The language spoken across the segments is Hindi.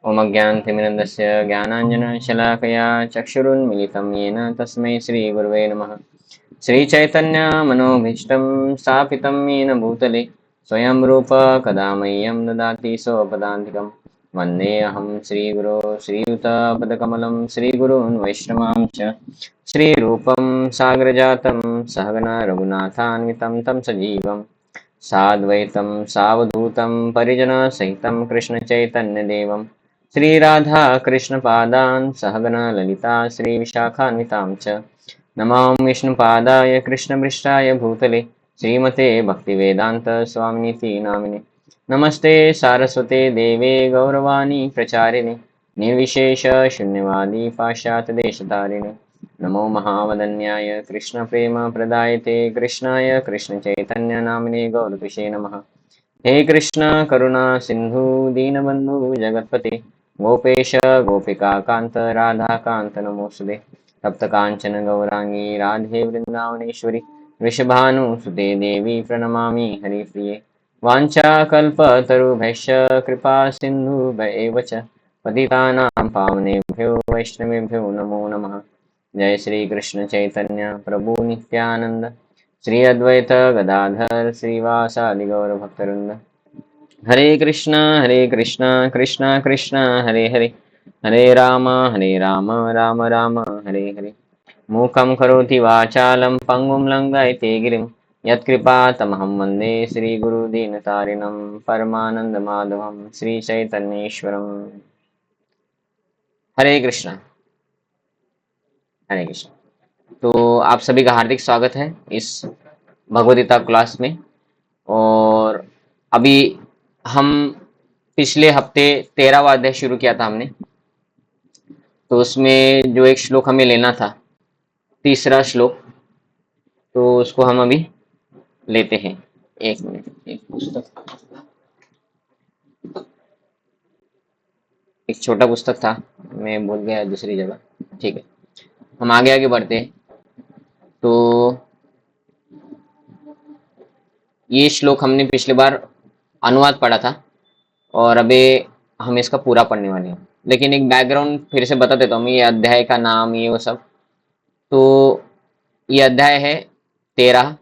ओम अज्ञानतिमिरन्दस्य ज्ञानाञ्जनशलाकया चक्षुरुन्मिलितं येन तस्मै श्रीगुरवे नमः। श्रीचैतन्यमनोभीष्टं स्थापितं येन भूतले स्वयं रूप कदा मह्यं ददाति स्वपदान्तिकं। वन्देऽहं श्रीगुरो श्रीयुतपदकमलं श्रीगुरून् वैष्णवांश्च श्रीरूपं साग्रजातं सहगना रघुनाथान्वितं तं सजीवं साद्वैतं सावधूतं परिजनसहितं कृष्णचैतन्यदेवं श्रीराधा कृष्णपादान् सहगना ललिता श्रीविशाखान्वितां च नमां विष्णुपादाय कृष्णपृष्ठाय भूतले श्रीमते भक्तिवेदांत स्वामिनीति नामिने। नमस्ते सारस्वते देवे गौरवाणी प्रचारिणे निर्विशेष शून्यवादी पाश्चात्यदेशतारिणे। नमो महावदन्याय कृष्णप्रेम प्रदायते कृष्णाय कृष्णचैतन्य नामिने गौरपिषे नमः। हे कृष्ण करुणा सिंधु दीनबंधु जगतपते गोपेश गोपिका कांत राधा कांत नमोस्तुते। तप्त कांचन गौरांगी राधे वृंदावनेश्वरी वृषभानुसुते देवी प्रणमामि हरिप्रिये। वाञ्छाकल्पतरुभ्यश्च कृपा सिन्धुभ्य च पतितानां पावनेभ्यो वैष्णवेभ्यो नमो नमः। जय श्री कृष्ण चैतन्य प्रभु नित्यानंद श्री अद्वैत गदाधर श्रीवासादि गौर भक्तवृंद। हरे कृष्णा कृष्णा कृष्णा हरे हरे हरे राम राम राम हरे हरे। मूकं करोति वाचालं पङ्गुं लङ्घयते गिरिं यत्कृपातमहं वन्दे श्रीगुरुदीनतारिणं परमानन्दमाधवं श्रीचैतन्येश्वरम्। हरे कृष्णा। हरे कृष्णा। तो आप सभी का हार्दिक स्वागत है इस भगवद्गीता क्लास में। और अभी हम पिछले हफ्ते 13वां अध्याय शुरू किया था हमने, तो उसमें जो एक श्लोक हमें लेना था, तीसरा श्लोक, तो उसको हम अभी लेते हैं। एक मिनट, एक पुस्तक, एक छोटा पुस्तक था, मैं भूल गया दूसरी जगह। ठीक है, हम आगे आगे बढ़ते हैं। तो ये श्लोक हमने पिछली बार अनुवाद पढ़ा था और अभी हम इसका पूरा पढ़ने वाले हैं। लेकिन एक बैकग्राउंड फिर से बता देता हूँ, ये अध्याय का नाम, ये वो सब। तो ये अध्याय है 13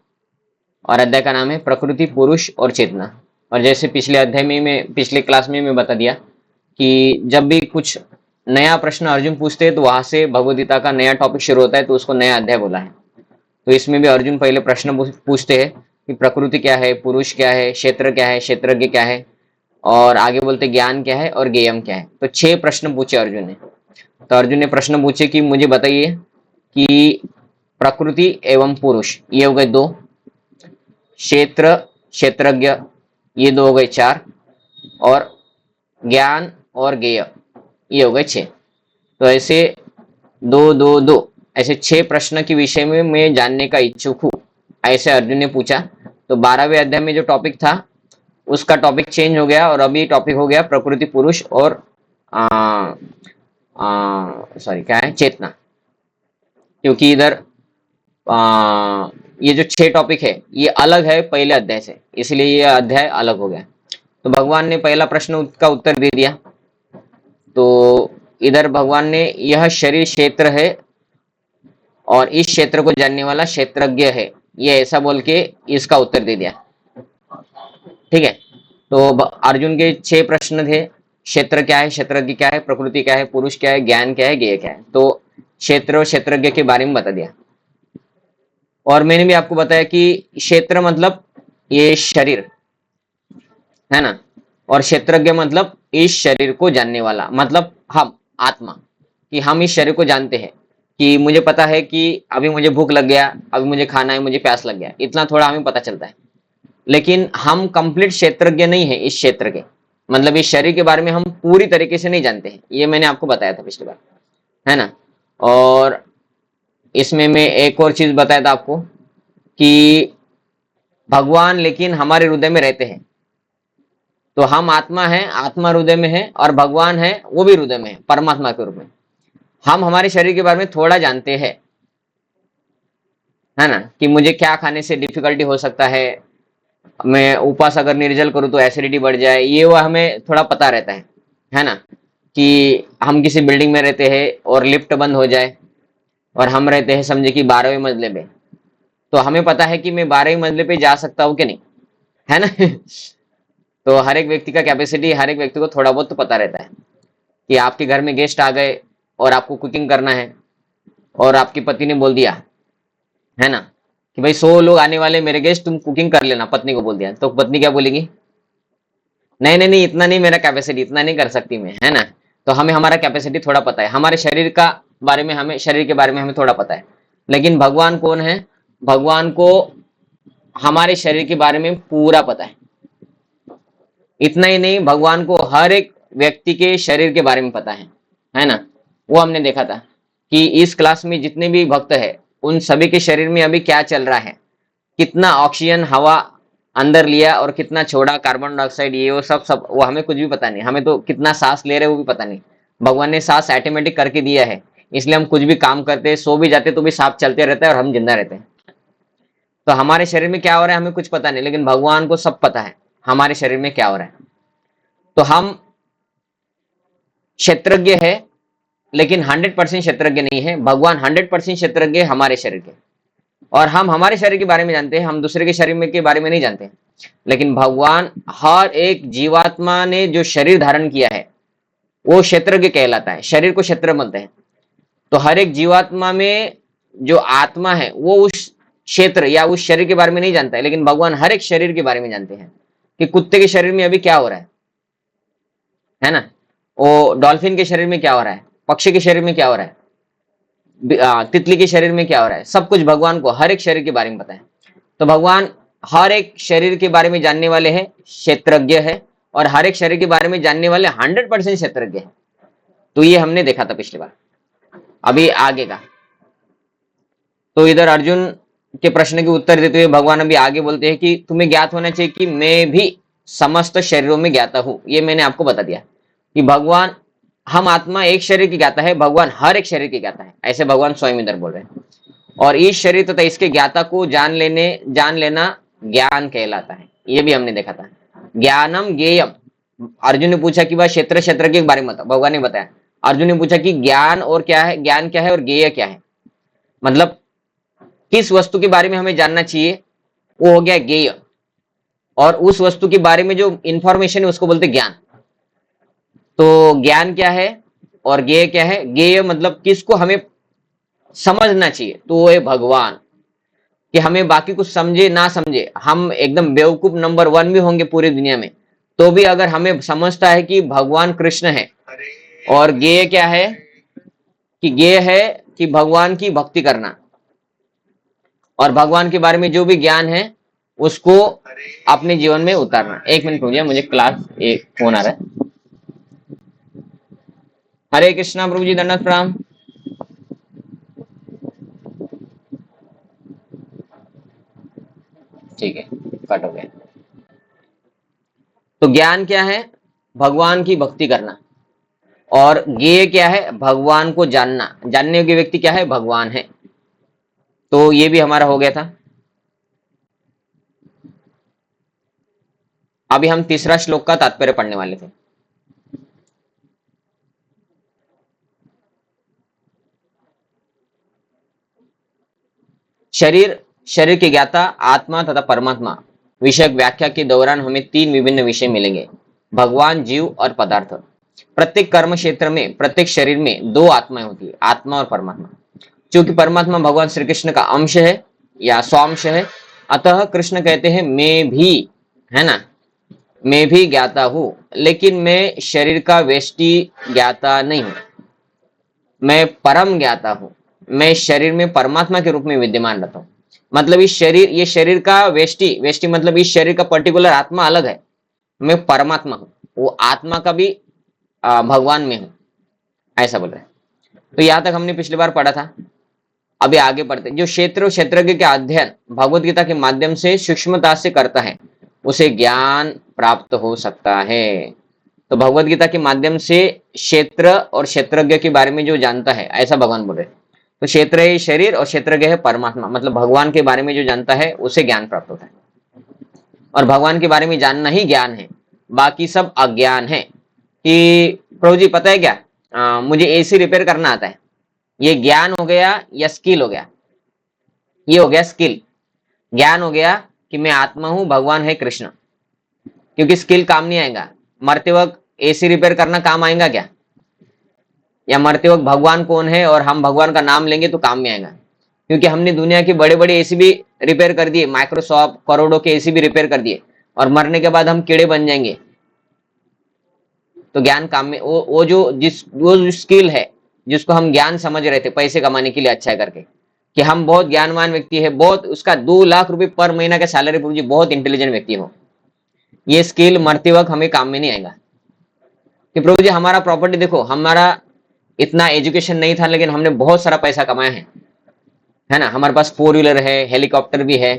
और अध्याय का नाम है प्रकृति, पुरुष और चेतना। और जैसे पिछले अध्याय में मैं पिछले क्लास में मैं बता दिया कि जब भी कुछ नया प्रश्न अर्जुन पूछते हैं तो वहां से भगवद्गीता का नया टॉपिक शुरू होता है, तो उसको नया अध्याय बोला है। तो इसमें भी अर्जुन पहले प्रश्न पूछते हैं कि प्रकृति क्या है, पुरुष क्या है, क्षेत्र क्या है, क्षेत्रज्ञ क्या है, और आगे बोलते ज्ञान क्या है और ज्ञेयम क्या है। तो 6 प्रश्न पूछे अर्जुन ने। तो अर्जुन ने प्रश्न पूछे कि मुझे बताइए कि प्रकृति एवं पुरुष ये हो गए 2, क्षेत्र क्षेत्रज्ञ ये 2 हो गए 4, और ज्ञान और ज्ञेय ये हो गए 6। तो ऐसे 2 2 2 ऐसे 6 प्रश्न के विषय में मैं जानने का इच्छुक हूँ, ऐसे अर्जुन ने पूछा। तो 12वें अध्याय में जो टॉपिक था उसका टॉपिक चेंज हो गया और अभी टॉपिक हो गया प्रकृति, पुरुष और सॉरी क्या है, चेतना। क्योंकि इधर ये जो 6 टॉपिक है ये अलग है पहले अध्याय से, इसलिए ये अध्याय अलग हो गया। तो भगवान ने पहला प्रश्न का उत्तर दे दिया। तो इधर भगवान ने यह शरीर क्षेत्र है और इस क्षेत्र को जानने वाला क्षेत्रज्ञ है, ये ऐसा बोल के इसका उत्तर दे दिया। ठीक है, तो अर्जुन के 6 प्रश्न थे। क्षेत्र क्या है, क्षेत्रज्ञ क्या है, प्रकृति क्या है, पुरुष क्या है, ज्ञान क्या है, ज्ञेय क्या है। तो क्षेत्र और क्षेत्रज्ञ के बारे में बता दिया। और मैंने भी आपको बताया कि क्षेत्र मतलब ये शरीर है ना, और क्षेत्रज्ञ मतलब इस शरीर को जानने वाला, मतलब हम आत्मा, कि हम इस शरीर को जानते हैं कि मुझे पता है कि अभी मुझे भूख लग गया, अभी मुझे खाना है, मुझे प्यास लग गया, इतना थोड़ा हमें पता चलता है। लेकिन हम कंप्लीट क्षेत्रज्ञ नहीं है इस क्षेत्र के, मतलब इस शरीर के बारे में हम पूरी तरीके से नहीं जानते हैं, ये मैंने आपको बताया था पिछली बार, है ना। और इसमें मैं एक और चीज बताया था आपको कि भगवान लेकिन हमारे हृदय में रहते हैं। तो हम आत्मा है, आत्मा हृदय में है, और भगवान है वो भी हृदय में है परमात्मा के रूप में। हम हमारे शरीर के बारे में थोड़ा जानते हैं, है ना, कि मुझे क्या खाने से डिफिकल्टी हो सकता है, मैं उपवास अगर निर्जल करूं तो एसिडिटी बढ़ जाए, ये वो हमें थोड़ा पता रहता है ना। कि हम किसी बिल्डिंग में रहते हैं और लिफ्ट बंद हो जाए और हम रहते हैं समझे कि 12वें मंजिले पे, तो हमें पता है कि मैं 12वें मंजिले पे जा सकता हूँ कि नहीं, है ना। तो हर एक व्यक्ति का कैपेसिटी, हर एक व्यक्ति को थोड़ा बहुत तो पता रहता है कि आपके घर में गेस्ट आ गए और आपको कुकिंग करना है, और आपकी पत्नी ने बोल दिया, है ना, कि भाई 100 लोग आने वाले मेरे गेस्ट, तुम कुकिंग कर लेना, पत्नी को बोल दिया, तो पत्नी क्या बोलेगी? नहीं नहीं नहीं, इतना नहीं, मेरा कैपेसिटी इतना नहीं कर सकती मैं, है ना। तो हमें हमारा कैपेसिटी थोड़ा पता है, हमारे शरीर का बारे में, हमें शरीर के बारे में हमें थोड़ा पता है। लेकिन भगवान कौन है? भगवान को हमारे शरीर के बारे में पूरा पता है। इतना ही नहीं, भगवान को हर एक व्यक्ति के शरीर के बारे में पता है ना। वो हमने देखा था कि इस क्लास में जितने भी भक्त है, उन सभी के शरीर में अभी क्या चल रहा है, कितना ऑक्सीजन हवा अंदर लिया और कितना छोड़ा, कार्बन डाइऑक्साइड, ये वो सब सब वो हमें कुछ भी पता नहीं। हमें तो कितना सांस ले रहे हैं वो भी पता नहीं। भगवान ने सांस ऑटोमेटिक करके दिया है, इसलिए हम कुछ भी काम करते हैं, सो भी जाते तो भी सांस चलते रहता है और हम जिंदा रहते हैं। तो हमारे शरीर में क्या हो रहा है हमें कुछ पता नहीं, लेकिन भगवान को सब पता है हमारे शरीर में क्या हो रहा है। तो हम क्षेत्रज्ञ है, लेकिन 100% क्षेत्रज्ञ नहीं है। भगवान 100% क्षेत्रज्ञ हमारे शरीर के, और हम हमारे शरीर के बारे में जानते हैं, हम दूसरे के शरीर में के बारे में नहीं जानते। लेकिन भगवान हर एक जीवात्मा ने जो शरीर धारण किया है वो क्षेत्रज्ञ कहलाता है, शरीर को क्षेत्र बोलते हैं। तो हर एक जीवात्मा में जो आत्मा है वो उस क्षेत्र या उस शरीर के बारे में नहीं जानता है, लेकिन भगवान हर एक शरीर के बारे में जानते हैं कि कुत्ते के शरीर में अभी क्या हो रहा है ना, वो डॉल्फिन के शरीर में क्या हो रहा है, पक्षी के शरीर में क्या हो रहा है, तितली के शरीर में क्या हो रहा है, सब कुछ भगवान को हर एक शरीर के बारे में पता है। तो भगवान हर एक शरीर के बारे में जानने वाले हैं, क्षेत्रज्ञ है, और हर एक शरीर के बारे में जानने वाले 100% क्षेत्रज्ञ है। तो ये हमने देखा था पिछली बार। अभी आगे का, तो इधर अर्जुन के प्रश्न के उत्तर देते हुए भगवान अभी आगे बोलते हैं कि तुम्हें ज्ञात होना चाहिए कि मैं भी समस्त शरीरों में ज्ञाता हूं। ये मैंने आपको बता दिया कि भगवान, हम आत्मा एक शरीर की ज्ञाता है, भगवान हर एक शरीर की ज्ञाता है, ऐसे भगवान स्वयं इधर बोल रहे हैं। और इस शरीर तथा इसके ज्ञाता को जान लेना ज्ञान कहलाता है। ये भी हमने देखा था। ज्ञानम ज्ञेयम, अर्जुन ने पूछा कि वह क्षेत्र के बारे में बताओ, भगवान ने बताया। अर्जुन ने पूछा कि ज्ञान और क्या है, ज्ञान क्या है और ज्ञेय क्या है, मतलब किस वस्तु के बारे में हमें जानना चाहिए, वो हो गया ज्ञेय। और उस वस्तु के बारे में जो इंफॉर्मेशन है उसको बोलते ज्ञान। तो ज्ञान क्या है और ज्ञेय क्या है? ज्ञेय मतलब किसको हमें समझना चाहिए, तो वो है भगवान। कि हमें बाकी कुछ समझे ना समझे, हम एकदम बेवकूफ नंबर 1 भी होंगे पूरी दुनिया में, तो भी अगर हमें समझता है कि भगवान कृष्ण है, और ज्ञेय क्या है कि ज्ञेय है कि भगवान की भक्ति करना, और भगवान के बारे में जो भी ज्ञान है उसको अपने जीवन में उतारना। एक मिनट हो गया, मुझे क्लास एक फोन आ रहा है। हरे कृष्णा प्रभु जी, दंडवत प्रणाम। ठीक है, कट हो गया। तो ज्ञान क्या है? भगवान की भक्ति करना। और ज्ञेय क्या है? भगवान को जानना, जानने योग्य व्यक्ति क्या है? भगवान है। तो ये भी हमारा हो गया था। अभी हम तीसरा श्लोक का तात्पर्य पढ़ने वाले थे। शरीर के ज्ञाता, आत्मा तथा परमात्मा विषयक व्याख्या के दौरान हमें 3 विभिन्न विषय मिलेंगे, भगवान, जीव और पदार्थ। प्रत्येक कर्म क्षेत्र में, प्रत्येक शरीर में 2 आत्माएं होती है, आत्मा और परमात्मा। क्योंकि परमात्मा भगवान श्री कृष्ण का अंश है या स्वांश है, अतः कृष्ण कहते हैं मैं भी, है ना, मैं भी ज्ञाता हूं, लेकिन मैं शरीर का व्यष्टि ज्ञाता नहीं हूं, मैं परम ज्ञाता हूं। मैं शरीर में परमात्मा के रूप में विद्यमान रहता हूं। मतलब इस शरीर, ये शरीर का व्यष्टि मतलब इस शरीर का पर्टिकुलर आत्मा अलग है, मैं परमात्मा हूं, वो आत्मा का भी भगवान में हूं, ऐसा बोल रहे हैं। तो यहां तक हमने पिछली बार पढ़ा था। अभी आगे पढ़ते, जो क्षेत्रज्ञ के अध्ययन भगवत गीता के माध्यम से सूक्ष्मता से करता है उसे ज्ञान प्राप्त हो सकता है। तो भगवत गीता के माध्यम से क्षेत्र और क्षेत्रज्ञ के बारे में जो जानता है, ऐसा भगवान बोल रहे। तो क्षेत्र है शरीर और क्षेत्रज्ञ है परमात्मा, मतलब भगवान के बारे में जो जानता है उसे ज्ञान प्राप्त होता है। और भगवान के बारे में जानना ही ज्ञान है, बाकी सब अज्ञान है। कि प्रभु जी पता है क्या, मुझे एसी रिपेयर करना आता है, ये ज्ञान हो गया या स्किल हो गया? ये हो गया स्किल। ज्ञान हो गया कि मैं आत्मा हूं, भगवान है कृष्ण, क्योंकि स्किल काम नहीं आएगा। मरते वक्त एसी रिपेयर करना काम आएगा क्या? या मरते वक्त भगवान कौन है और हम भगवान का नाम लेंगे तो काम में आएगा? क्योंकि हमने दुनिया के बड़े बड़े एसी भी रिपेयर कर दिए, माइक्रोसॉफ्ट करोड़ों के एसी भी रिपेयर कर दिए, और मरने के बाद हम कीड़े बन जाएंगे, तो ज्ञान काम में वो जो स्किल है जिसको हम ज्ञान समझ रहे थे पैसे कमाने के लिए अच्छा करके, कि हम बहुत ज्ञानवान व्यक्ति है, बहुत उसका 2 लाख रुपए पर महीना का सैलरी, प्रभु जी बहुत इंटेलिजेंट व्यक्ति हो, ये स्किल मरते वक्त हमें काम में नहीं आएगा। कि प्रभु जी हमारा प्रॉपर्टी देखो, हमारा इतना एजुकेशन नहीं था लेकिन हमने बहुत सारा पैसा कमाया है ना, हमारे पास 4 व्हीलर है, हेलीकॉप्टर भी है,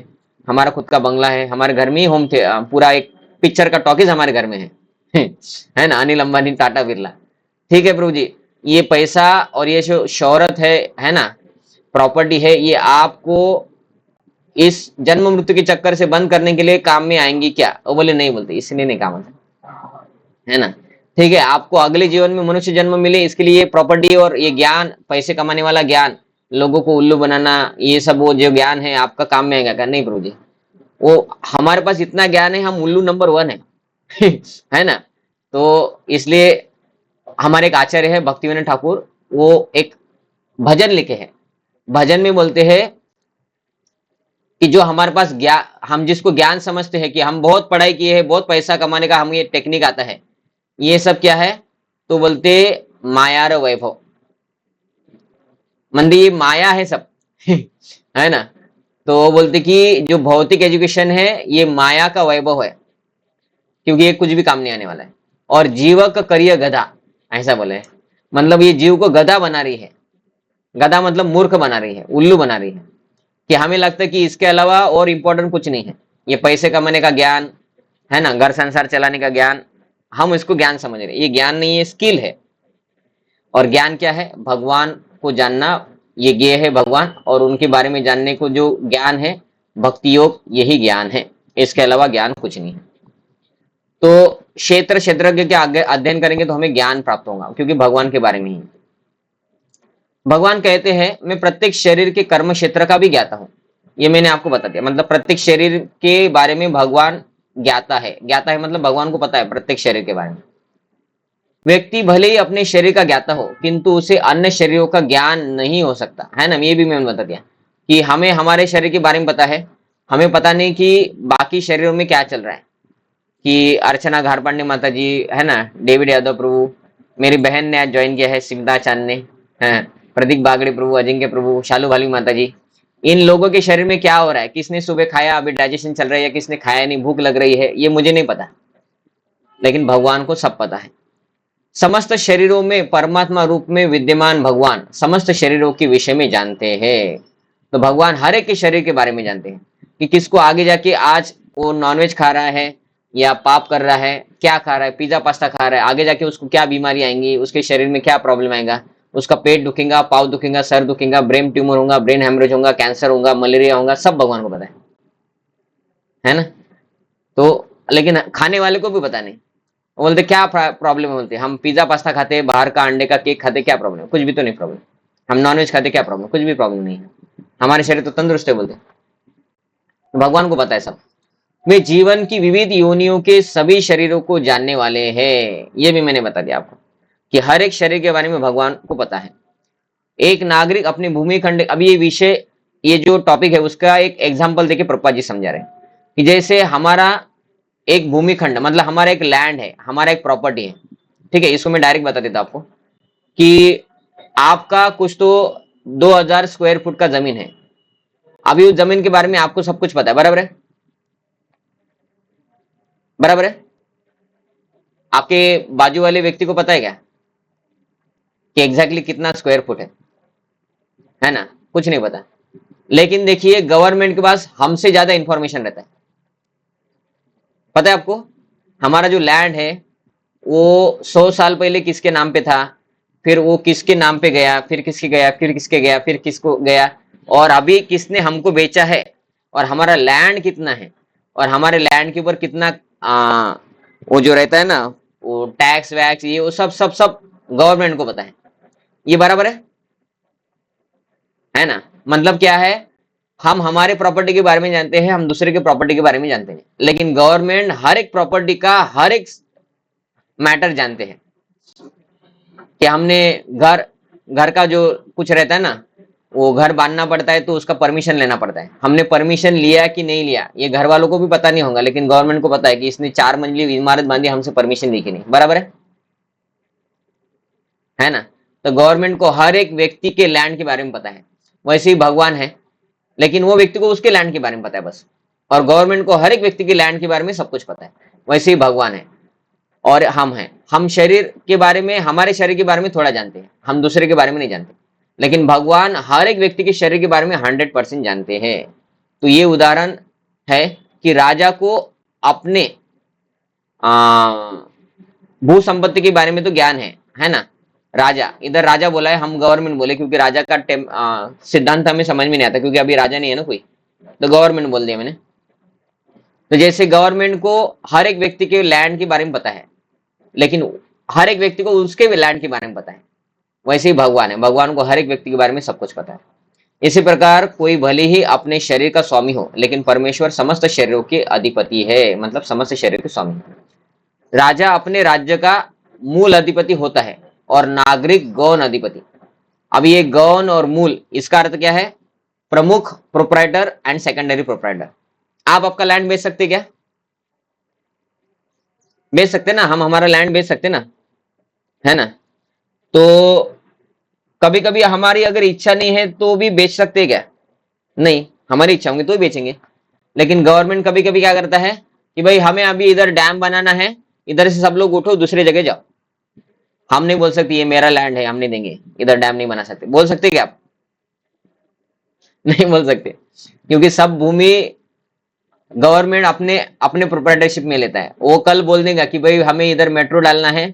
हमारा खुद का बंगला है, हमारे घर में ही होम थे, पूरा एक पिक्चर का टॉकीज हमारे घर में है है ना, अनिल अंबानी, टाटा बिरला। ठीक है प्रभु जी, ये पैसा और ये जो शोहरत है ना, प्रॉपर्टी है, ये आपको इस जन्म मृत्यु के चक्कर से बंद करने के लिए काम में आएंगी क्या? वो बोले नहीं, बोलते इसलिए नहीं काम आता, है ना। ठीक है, आपको अगले जीवन में मनुष्य जन्म मिले इसके लिए प्रॉपर्टी और ये ज्ञान, पैसे कमाने वाला ज्ञान, लोगों को उल्लू बनाना, ये सब वो जो ज्ञान है आपका काम में आएगा क्या? नहीं प्रभु जी, वो हमारे पास इतना ज्ञान है, हम उल्लू नंबर 1 है है ना। तो इसलिए हमारे एक आचार्य है भक्तिविनोद ठाकुर, वो एक भजन लिखे हैं, भजन में बोलते हैं कि जो हमारे पास ज्ञान, हम जिसको ज्ञान समझते हैं कि हम बहुत पढ़ाई किए हैं, बहुत पैसा कमाने का हमें ये टेक्निक आता है, ये सब क्या है? तो बोलते मायार वैभव, मंदी ये माया है सब है ना। तो वो बोलते कि जो भौतिक एजुकेशन है ये माया का वैभव है, क्योंकि ये कुछ भी काम नहीं आने वाला है, और जीव का करिय गधा, ऐसा बोले, मतलब ये जीव को गधा बना रही है, गधा मतलब मूर्ख बना रही है, उल्लू बना रही है, कि हमें लगता है कि इसके अलावा और इंपॉर्टेंट कुछ नहीं है, ये पैसे कमाने का ज्ञान है ना, घर संसार चलाने का ज्ञान, हम इसको ज्ञान समझ रहे हैं, ये ज्ञान नहीं है, स्किल है। और ज्ञान क्या है? भगवान को जानना, ये ज्ञेय है भगवान, और उनके बारे में जानने को जो ज्ञान है भक्ति योग, यही ज्ञान है, इसके अलावा ज्ञान कुछ नहीं है। तो क्षेत्रज्ञ के आगे अध्ययन करेंगे तो हमें ज्ञान प्राप्त होगा, क्योंकि भगवान के बारे में ही भगवान कहते हैं मैं प्रत्येक शरीर के कर्म क्षेत्र का भी ज्ञाता हूं। ये मैंने आपको बता दिया, मतलब प्रत्येक शरीर के बारे में भगवान ज्ञाता है, ज्ञाता है मतलब भगवान को पता है प्रत्येक शरीर के बारे में। व्यक्ति भले ही अपने शरीर का ज्ञाता हो किंतु उसे अन्य शरीरों का ज्ञान नहीं हो सकता, है ना। ये भी मैंने बता दिया कि हमें हमारे शरीर के बारे में पता है, हमें पता नहीं कि बाकी शरीरों में क्या चल रहा है, कि अर्चना घारपांडे माता जी, है ना, डेविड यादव प्रभु, मेरी बहन ने आज ज्वाइन किया है सिमता चांद ने, है, प्रदीप बागड़े प्रभु, अजिंक्य प्रभु, शालू भाली माता जी, इन लोगों के शरीर में क्या हो रहा है, किसने सुबह खाया, अभी डाइजेशन चल रहा है, या किसने खाया नहीं, भूख लग रही है, ये मुझे नहीं पता, लेकिन भगवान को सब पता है। समस्त शरीरों में परमात्मा रूप में विद्यमान भगवान समस्त शरीरों के विषय में जानते हैं। तो भगवान हर एक के शरीर के बारे में जानते हैं, कि किसको आगे जाके आज वो नॉनवेज खा रहा है या पाप कर रहा है, क्या खा रहा है, पिज्जा पास्ता खा रहा है, आगे जाके उसको क्या बीमारी आएंगी, उसके शरीर में क्या प्रॉब्लम आएगा, उसका पेट दुखेगा, पाव दुखेगा, सर दुखेगा, ब्रेन ट्यूमर होगा, ब्रेन हेमरेज होगा, कैंसर होगा, मलेरिया होगा, सब भगवान को पता है ना। तो लेकिन खाने वाले को भी पता नहीं, वो बोलते क्या प्रॉब्लम है, बोलते हम पिज्जा पास्ता खाते हैं, बाहर का अंडे का केक खाते, क्या प्रॉब्लम? कुछ भी तो नहीं प्रॉब्लम। हम नॉनवेज खाते, क्या प्रॉब्लम? कुछ भी प्रॉब्लम नहीं है, हमारे शरीर तो तंदुरुस्त है, बोलते भगवान को पता है सब। वे जीवन की विविध योनियों के सभी शरीरों को जानने वाले हैं, ये भी मैंने बता दिया आपको कि हर एक शरीर के बारे में भगवान को पता है। एक नागरिक अपने भूमिखंड, अब ये विषय, ये जो टॉपिक है उसका एक एग्जाम्पल देके प्रभुपाद जी समझा रहे हैं कि जैसे हमारा एक भूमिखंड मतलब हमारा एक लैंड है, हमारा एक प्रॉपर्टी है, ठीक है, इसको मैं डायरेक्ट बता देता आपको कि आपका कुछ तो 2000 स्क्वायर फुट का जमीन है। अभी उस जमीन के बारे में आपको सब कुछ पता है, बराबर है, बराबर है। आपके बाजू वाले व्यक्ति को पता है क्या कि एग्जैक्टली कितना स्क्वायर फुट है ना? कुछ नहीं पता। लेकिन देखिए गवर्नमेंट के पास हमसे ज्यादा इंफॉर्मेशन रहता है, पता है आपको। हमारा जो लैंड है वो 100 साल पहले किसके नाम पे था, फिर वो किसके नाम पे गया, फिर किसके गया, फिर किसके गया, फिर किसको गया, और अभी किसने हमको बेचा है, और हमारा लैंड कितना है, और हमारे लैंड के ऊपर कितना वो जो रहता है ना वो टैक्स वैक्स ये वो सब सब सब गवर्नमेंट को पता है। ये बराबर है ना? मतलब क्या है, हम हमारे प्रॉपर्टी के बारे में जानते हैं, हम दूसरे के प्रॉपर्टी के बारे में जानते हैं, लेकिन गवर्नमेंट हर एक प्रॉपर्टी का हर एक मैटर जानते हैं। कि हमने घर घर का जो कुछ रहता है ना, वो घर बांधना पड़ता है तो उसका परमिशन लेना पड़ता है, हमने परमिशन लिया कि नहीं लिया ये घर वालों को भी पता नहीं होगा, लेकिन गवर्नमेंट को पता है कि इसने 4 मंजिली इमारत बांधी, हमसे परमिशन ली कि नहीं। बराबर है ना? तो गवर्नमेंट को हर एक व्यक्ति के लैंड के बारे में पता है। वैसे ही भगवान है, लेकिन वो व्यक्ति को उसके लैंड के बारे में पता है बस, और गवर्नमेंट को हर एक व्यक्ति के लैंड के बारे में सब कुछ पता है। वैसे ही भगवान है और हम हैं, हम शरीर के बारे में, हमारे शरीर के बारे में थोड़ा जानते हैं, हम दूसरे के बारे में नहीं जानते, लेकिन भगवान हर एक व्यक्ति के शरीर के बारे में 100% जानते हैं। तो ये उदाहरण है कि राजा को अपने भू संपत्ति के बारे में तो ज्ञान है ना? राजा, इधर राजा बोला है, हम गवर्नमेंट बोले क्योंकि राजा का सिद्धांत हमें समझ में नहीं आता, क्योंकि अभी राजा नहीं है ना कोई, तो गवर्नमेंट बोल दिया मैंने। तो जैसे गवर्नमेंट को हर एक व्यक्ति के लैंड के बारे में पता है, लेकिन हर एक व्यक्ति को उसके लैंड के बारे में पता है, वैसे ही भगवान है, भगवान को हर एक व्यक्ति के बारे में सब कुछ पता है। इसी प्रकार कोई भले ही अपने शरीर का स्वामी हो, लेकिन परमेश्वर समस्त शरीरों के अधिपति है, मतलब समस्त शरीर के स्वामी। राजा अपने राज्य का मूल अधिपति होता है और नागरिक गौण अधिपति। अब ये गौण और मूल, इसका अर्थ क्या है? प्रमुख, प्रोप्राइटर एंड सेकेंडरी प्रोप्राइटर। आप आपका लैंड बेच सकते क्या? बेच सकते ना, हम हमारा लैंड बेच सकते ना, है ना? तो कभी कभी हमारी अगर इच्छा नहीं है तो भी बेच सकते क्या? नहीं, हमारी इच्छा होंगी तो ही बेचेंगे। लेकिन गवर्नमेंट कभी कभी क्या करता है कि भाई हमें अभी इधर डैम बनाना है, इधर से सब लोग उठो दूसरी जगह जाओ। हम नहीं बोल सकते ये मेरा लैंड है, हम नहीं देंगे, इधर डैम नहीं बना सकते। बोल सकते क्या आप? नहीं बोल सकते, क्योंकि सब भूमि गवर्नमेंट अपने अपने प्रोप्राइटरशिप में लेता है। वो कल बोल देगा कि भाई हमें इधर मेट्रो डालना है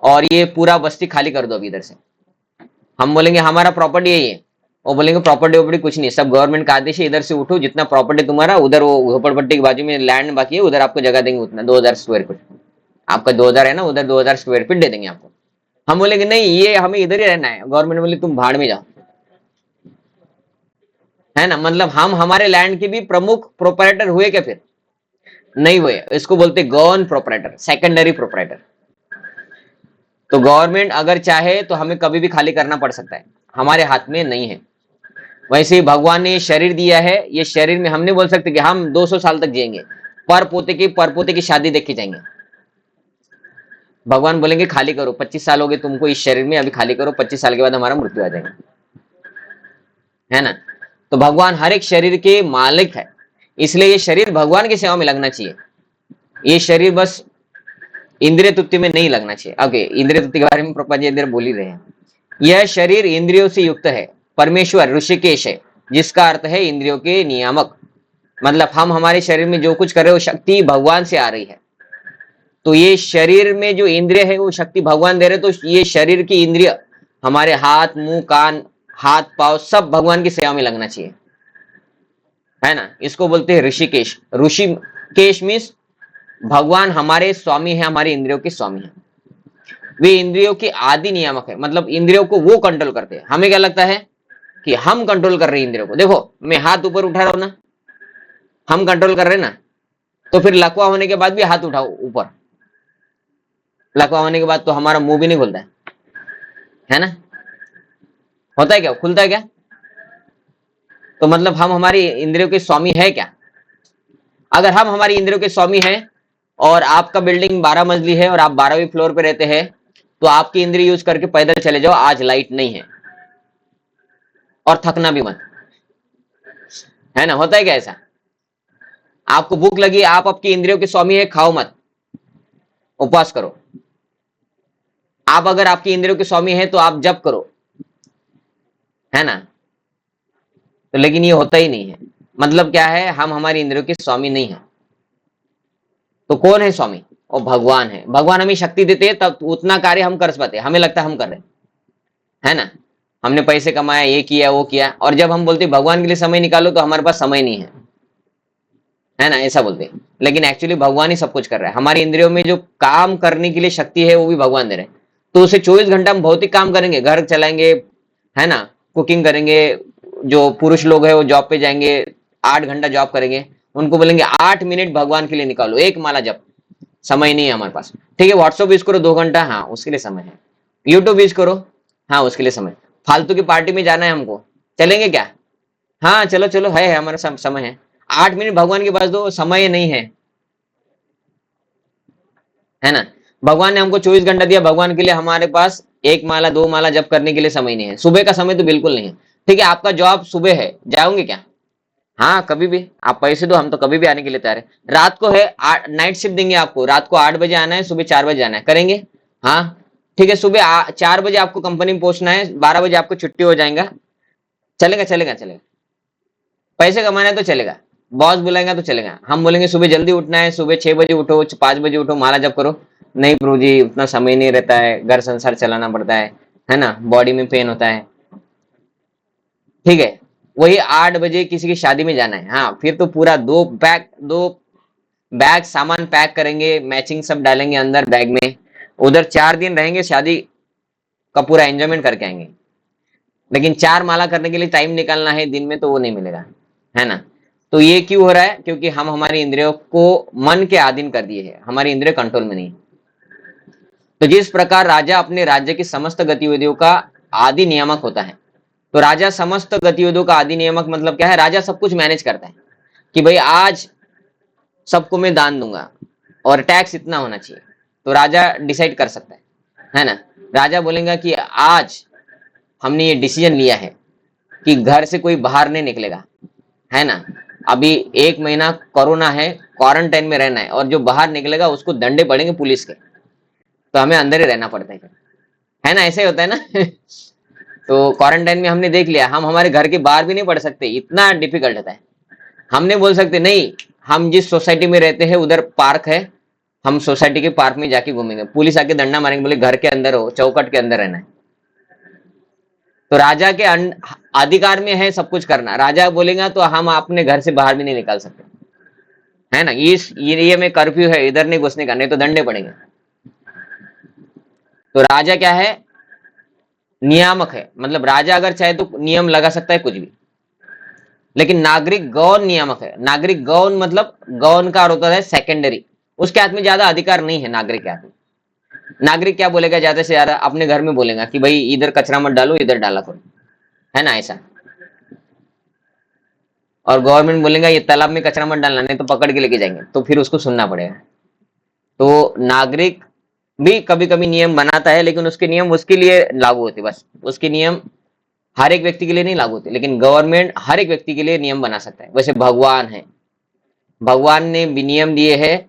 और ये पूरा बस्ती खाली कर दो अभी इधर से। हम बोलेंगे हमारा प्रॉपर्टी है ये, वो बोलेंगे प्रॉपर्टी वॉपर्टी कुछ नहीं, सब गवर्नमेंट का आदेश है, इधर से उठो, जितना प्रॉपर्टी तुम्हारा उधर वो झोपड़पट्टी की बाजू में लैंड बाकी है उधर आपको जगह देंगे, उतना 2000 स्क्वायर फीट। आपका 2000 है ना, उधर 2000 स्क्वायर फीट दे देंगे आपको। हम बोलेंगे नहीं ये हमें इधर ही रहना है, गवर्नमेंट बोले तुम भाड़ में जाओ। है ना? मतलब हम हमारे लैंड के भी प्रमुख प्रोपराइटर हुए क्या? फिर नहीं हुए। इसको बोलते गौण प्रोपराइटर, सेकेंडरी प्रोपराइटर। तो गवर्नमेंट अगर चाहे तो हमें कभी भी खाली करना पड़ सकता है, हमारे हाथ में नहीं है। वैसे ही भगवान ने शरीर दिया है, ये शरीर में हम नहीं बोल सकते कि हम 200 साल तक जिएंगे, परपोते की शादी देख के जाएंगे। भगवान बोलेंगे खाली करो, 25 साल हो गए तुमको इस शरीर में, अभी खाली करो, 25 साल के बाद हमारा मृत्यु आ जाएगा। है ना? तो भगवान हर एक शरीर के मालिक है, इसलिए ये शरीर भगवान की सेवा में लगना चाहिए। ये शरीर बस इंद्रिय तृप्ति में नहीं लगना चाहिए। ओके, इंद्रिय तृप्ति के बारे में प्रभुपाद जी इधर बोल ही रहे हैं। यह शरीर इंद्रियों से युक्त है, परमेश्वर ऋषिकेश है, जिसका अर्थ है इंद्रियों के नियामक। मतलब हम हमारे शरीर में जो कुछ कर रहे हो शक्ति भगवान से आ रही है। तो ये शरीर में जो इंद्रिय है वो शक्ति भगवान दे रहे, तो ये शरीर की इंद्रिय हमारे हाथ, मुंह, कान, हाथ, पांव सब भगवान की सेवा में लगना चाहिए। है ना? इसको बोलते हैं ऋषिकेश। ऋषिकेश मीन्स भगवान हमारे स्वामी है, हमारी इंद्रियों के स्वामी है। वे इंद्रियों के आदि नियामक है, मतलब इंद्रियों को वो कंट्रोल करते हैं। हमें क्या लगता है कि हम कंट्रोल कर रहे हैं इंद्रियों को। देखो मैं हाथ ऊपर उठा रहा हूं ना, हम कंट्रोल कर रहे हैं ना, तो फिर लकवा होने के बाद भी हाथ उठाओ ऊपर, लकवा होने के बाद तो हमारा मुंह भी नहीं खुलता है ना? होता है क्या? खुलता है क्या? तो मतलब हम हमारी इंद्रियों के स्वामी है क्या? अगर हम हमारी इंद्रियों के स्वामी हैं और आपका बिल्डिंग 12 मंजिली है और आप 12वीं फ्लोर पे रहते हैं, तो आपकी इंद्रिय यूज करके पैदल चले जाओ, आज लाइट नहीं है, और थकना भी मत। है ना? होता है क्या ऐसा? आपको भूख लगी, आप आपकी इंद्रियों के स्वामी है, खाओ मत, उपवास करो। आप अगर आपकी इंद्रियों के स्वामी है तो आप जप करो। है ना? तो लेकिन ये होता ही नहीं है। मतलब क्या है, हम हमारी इंद्रियों के स्वामी नहीं है। तो कौन है स्वामी? वो भगवान है। भगवान हमें शक्ति देते हैं तब उतना कार्य हम कर पाते हैं, हमें लगता है हम कर रहे हैं। है ना? हमने पैसे कमाया, ये किया वो किया, और जब हम बोलते भगवान के लिए समय निकालो तो हमारे पास समय नहीं है। है ना, ऐसा बोलते हैं। लेकिन एक्चुअली भगवान ही सब कुछ कर रहा है। हमारी इंद्रियों में जो काम करने के लिए शक्ति है वो भी भगवान दे रहे हैं। तो उसे 24 घंटा हम भौतिक काम करेंगे, घर चलाएंगे, है ना, कुकिंग करेंगे। जो पुरुष लोग हैं वो जॉब पे जाएंगे, 8 घंटा जॉब करेंगे, उनको बोलेंगे 8 मिनट भगवान के लिए निकालो, एक माला जप। समय नहीं है हमारे पास। ठीक है, व्हाट्सएप यूज करो 2 घंटा, हाँ उसके लिए समय है। यूट्यूब यूज करो, हाँ उसके लिए समय। फालतू की पार्टी में जाना है हमको, चलेंगे क्या? हाँ चलो चलो, है हमारा समय है। 8 मिनट भगवान के पास दो, समय नहीं है ना। भगवान ने हमको 24 घंटा दिया भगवान के लिए, हमारे पास एक माला दो माला जप करने के लिए समय नहीं है। सुबह का समय तो बिल्कुल नहीं है। ठीक है, आपका जॉब सुबह है, जाओगे क्या? हाँ कभी भी, आप पैसे दो, हम तो कभी भी आने के लिए तैयार है। रात को है, नाइट शिफ्ट देंगे आपको, रात को 8 बजे आना है, सुबह 4 बजे आना है, करेंगे? हाँ ठीक है, सुबह 4 बजे आपको कंपनी में पहुंचना है, 12 बजे आपको छुट्टी हो जाएगा, चलेगा चलेगा चलेगा। पैसे कमाना है तो चलेगा, बॉस बुलाएगा तो चलेगा। हम बोलेंगे सुबह जल्दी उठना है, सुबह 6 बजे उठो, 5 बजे उठो, माला जप करो। नहीं प्रभु जी, उतना समय नहीं रहता है, घर संसार चलाना पड़ता है ना, बॉडी में पेन होता है। ठीक है, वही 8 बजे किसी की शादी में जाना है, हाँ फिर तो पूरा दो बैग सामान पैक करेंगे, मैचिंग सब डालेंगे अंदर बैग में। उधर 4 दिन रहेंगे, शादी का पूरा एंजॉयमेंट करके आएंगे। लेकिन 4 माला करने के लिए टाइम निकालना है दिन में, तो वो नहीं मिलेगा, है ना। तो ये क्यों हो रहा है? क्योंकि हम हमारी इंद्रियों को मन के अधीन कर दिए हैं, हमारी इंद्रिय कंट्रोल में नहीं। तो जिस प्रकार राजा अपने राज्य की समस्त गतिविधियों का आदि नियामक होता है, तो राजा समस्त गतिविधियों का आदि नियामक मतलब क्या है? राजा सब कुछ मैनेज करता है कि भाई आज सबको मैं दान दूंगा और टैक्स इतना होना चाहिए, तो राजा डिसाइड कर सकता है ना। राजा बोलेगा कि आज हमने ये डिसीजन लिया है कि घर से कोई बाहर नहीं निकलेगा, है ना। अभी 1 महीना कोरोना है, क्वारंटाइन में रहना है, और जो बाहर निकलेगा उसको दंडे पड़ेंगे पुलिस के, तो हमें अंदर ही रहना पड़ता है ना, ऐसे ही होता है ना। तो क्वारंटाइन में हमने देख लिया, हम हमारे घर के बाहर भी नहीं पड़ सकते, इतना डिफिकल्ट होता है। हमने बोल सकते नहीं, हम जिस सोसाइटी में रहते हैं उधर पार्क है, हम सोसाइटी के पार्क में जाके घूमेंगे, पुलिस आके डंडा मारेंगे, बोले घर के अंदर हो, चौकट के अंदर रहना है। तो राजा के अधिकार में है सब कुछ करना। राजा बोलेगा तो हम अपने घर से बाहर भी नहीं निकाल सकते, है ना। इस एरिया में कर्फ्यू है, इधर नहीं घुसने का, नहीं तो दंडे पड़ेंगे। तो राजा क्या है? नियामक है, मतलब राजा अगर चाहे तो नियम लगा सकता है कुछ भी। लेकिन नागरिक गौण नियामक है। नागरिक गौण मतलब गौण का अर्थ होता है सेकेंडरी, उसके हाथ में ज्यादा अधिकार नहीं है नागरिक के हाथ में। नागरिक क्या बोलेगा? ज्यादा से ज्यादा अपने घर में बोलेगा कि भाई इधर कचरा मत डालो, इधर डाला करो, है ना, ऐसा। और गवर्नमेंट बोलेगा ये तालाब में कचरा मत डालना, नहीं तो पकड़ के लेके जाएंगे, तो फिर उसको सुनना पड़ेगा। तो नागरिक भी कभी कभी नियम बनाता है, लेकिन उसके नियम उसके लिए लागू होते, बस उसके नियम हर एक व्यक्ति के लिए नहीं लागू होते। लेकिन गवर्नमेंट हर एक व्यक्ति के लिए नियम बना सकता है। वैसे भगवान है, भगवान ने भी नियम दिए हैं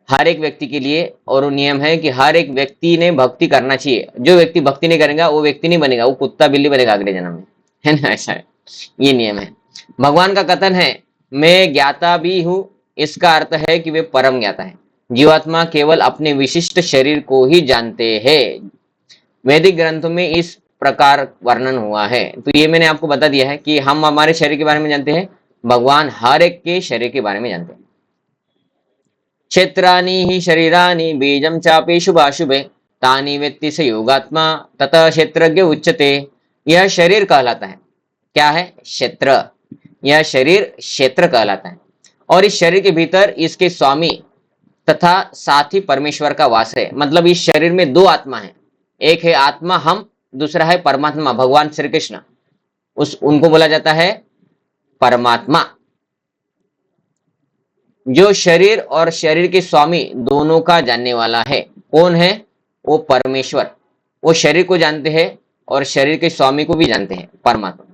हर एक व्यक्ति के लिए, और वो नियम है कि हर एक व्यक्ति ने भक्ति करना चाहिए। जो व्यक्ति भक्ति नहीं करेगा वो व्यक्ति नहीं बनेगा, वो कुत्ता बिल्ली बनेगा अगले जन्म में, है ना, ऐसा है, ये नियम है। भगवान का कथन है, मैं ज्ञाता भी हूं, इसका अर्थ है कि वे परम ज्ञाता है। जीवात्मा केवल अपने विशिष्ट शरीर को ही जानते हैं। वैदिक ग्रंथों में इस प्रकार वर्णन हुआ है। तो ये मैंने आपको बता दिया है कि हम हमारे शरीर के बारे में जानते हैं, भगवान हर एक के शरीर के बारे में जानते हैं। क्षेत्राणि हि शरीराणि बीजं चापि शुभाशुभे तानि वेत्ति स योगात्मा ततः क्षेत्रज्ञ उच्यते। यह शरीर कहलाता है। क्या है? क्षेत्र। यह शरीर क्षेत्र कहलाता है, और इस शरीर के भीतर इसके स्वामी तथा साथी परमेश्वर का वास है। मतलब इस शरीर में दो आत्मा है, एक है आत्मा हम, दूसरा है परमात्मा भगवान श्री कृष्ण, उनको बोला जाता है परमात्मा। जो शरीर और शरीर के स्वामी दोनों का जानने वाला है, कौन है? वो परमेश्वर। वो शरीर को जानते हैं और शरीर के स्वामी को भी जानते हैं, परमात्मा।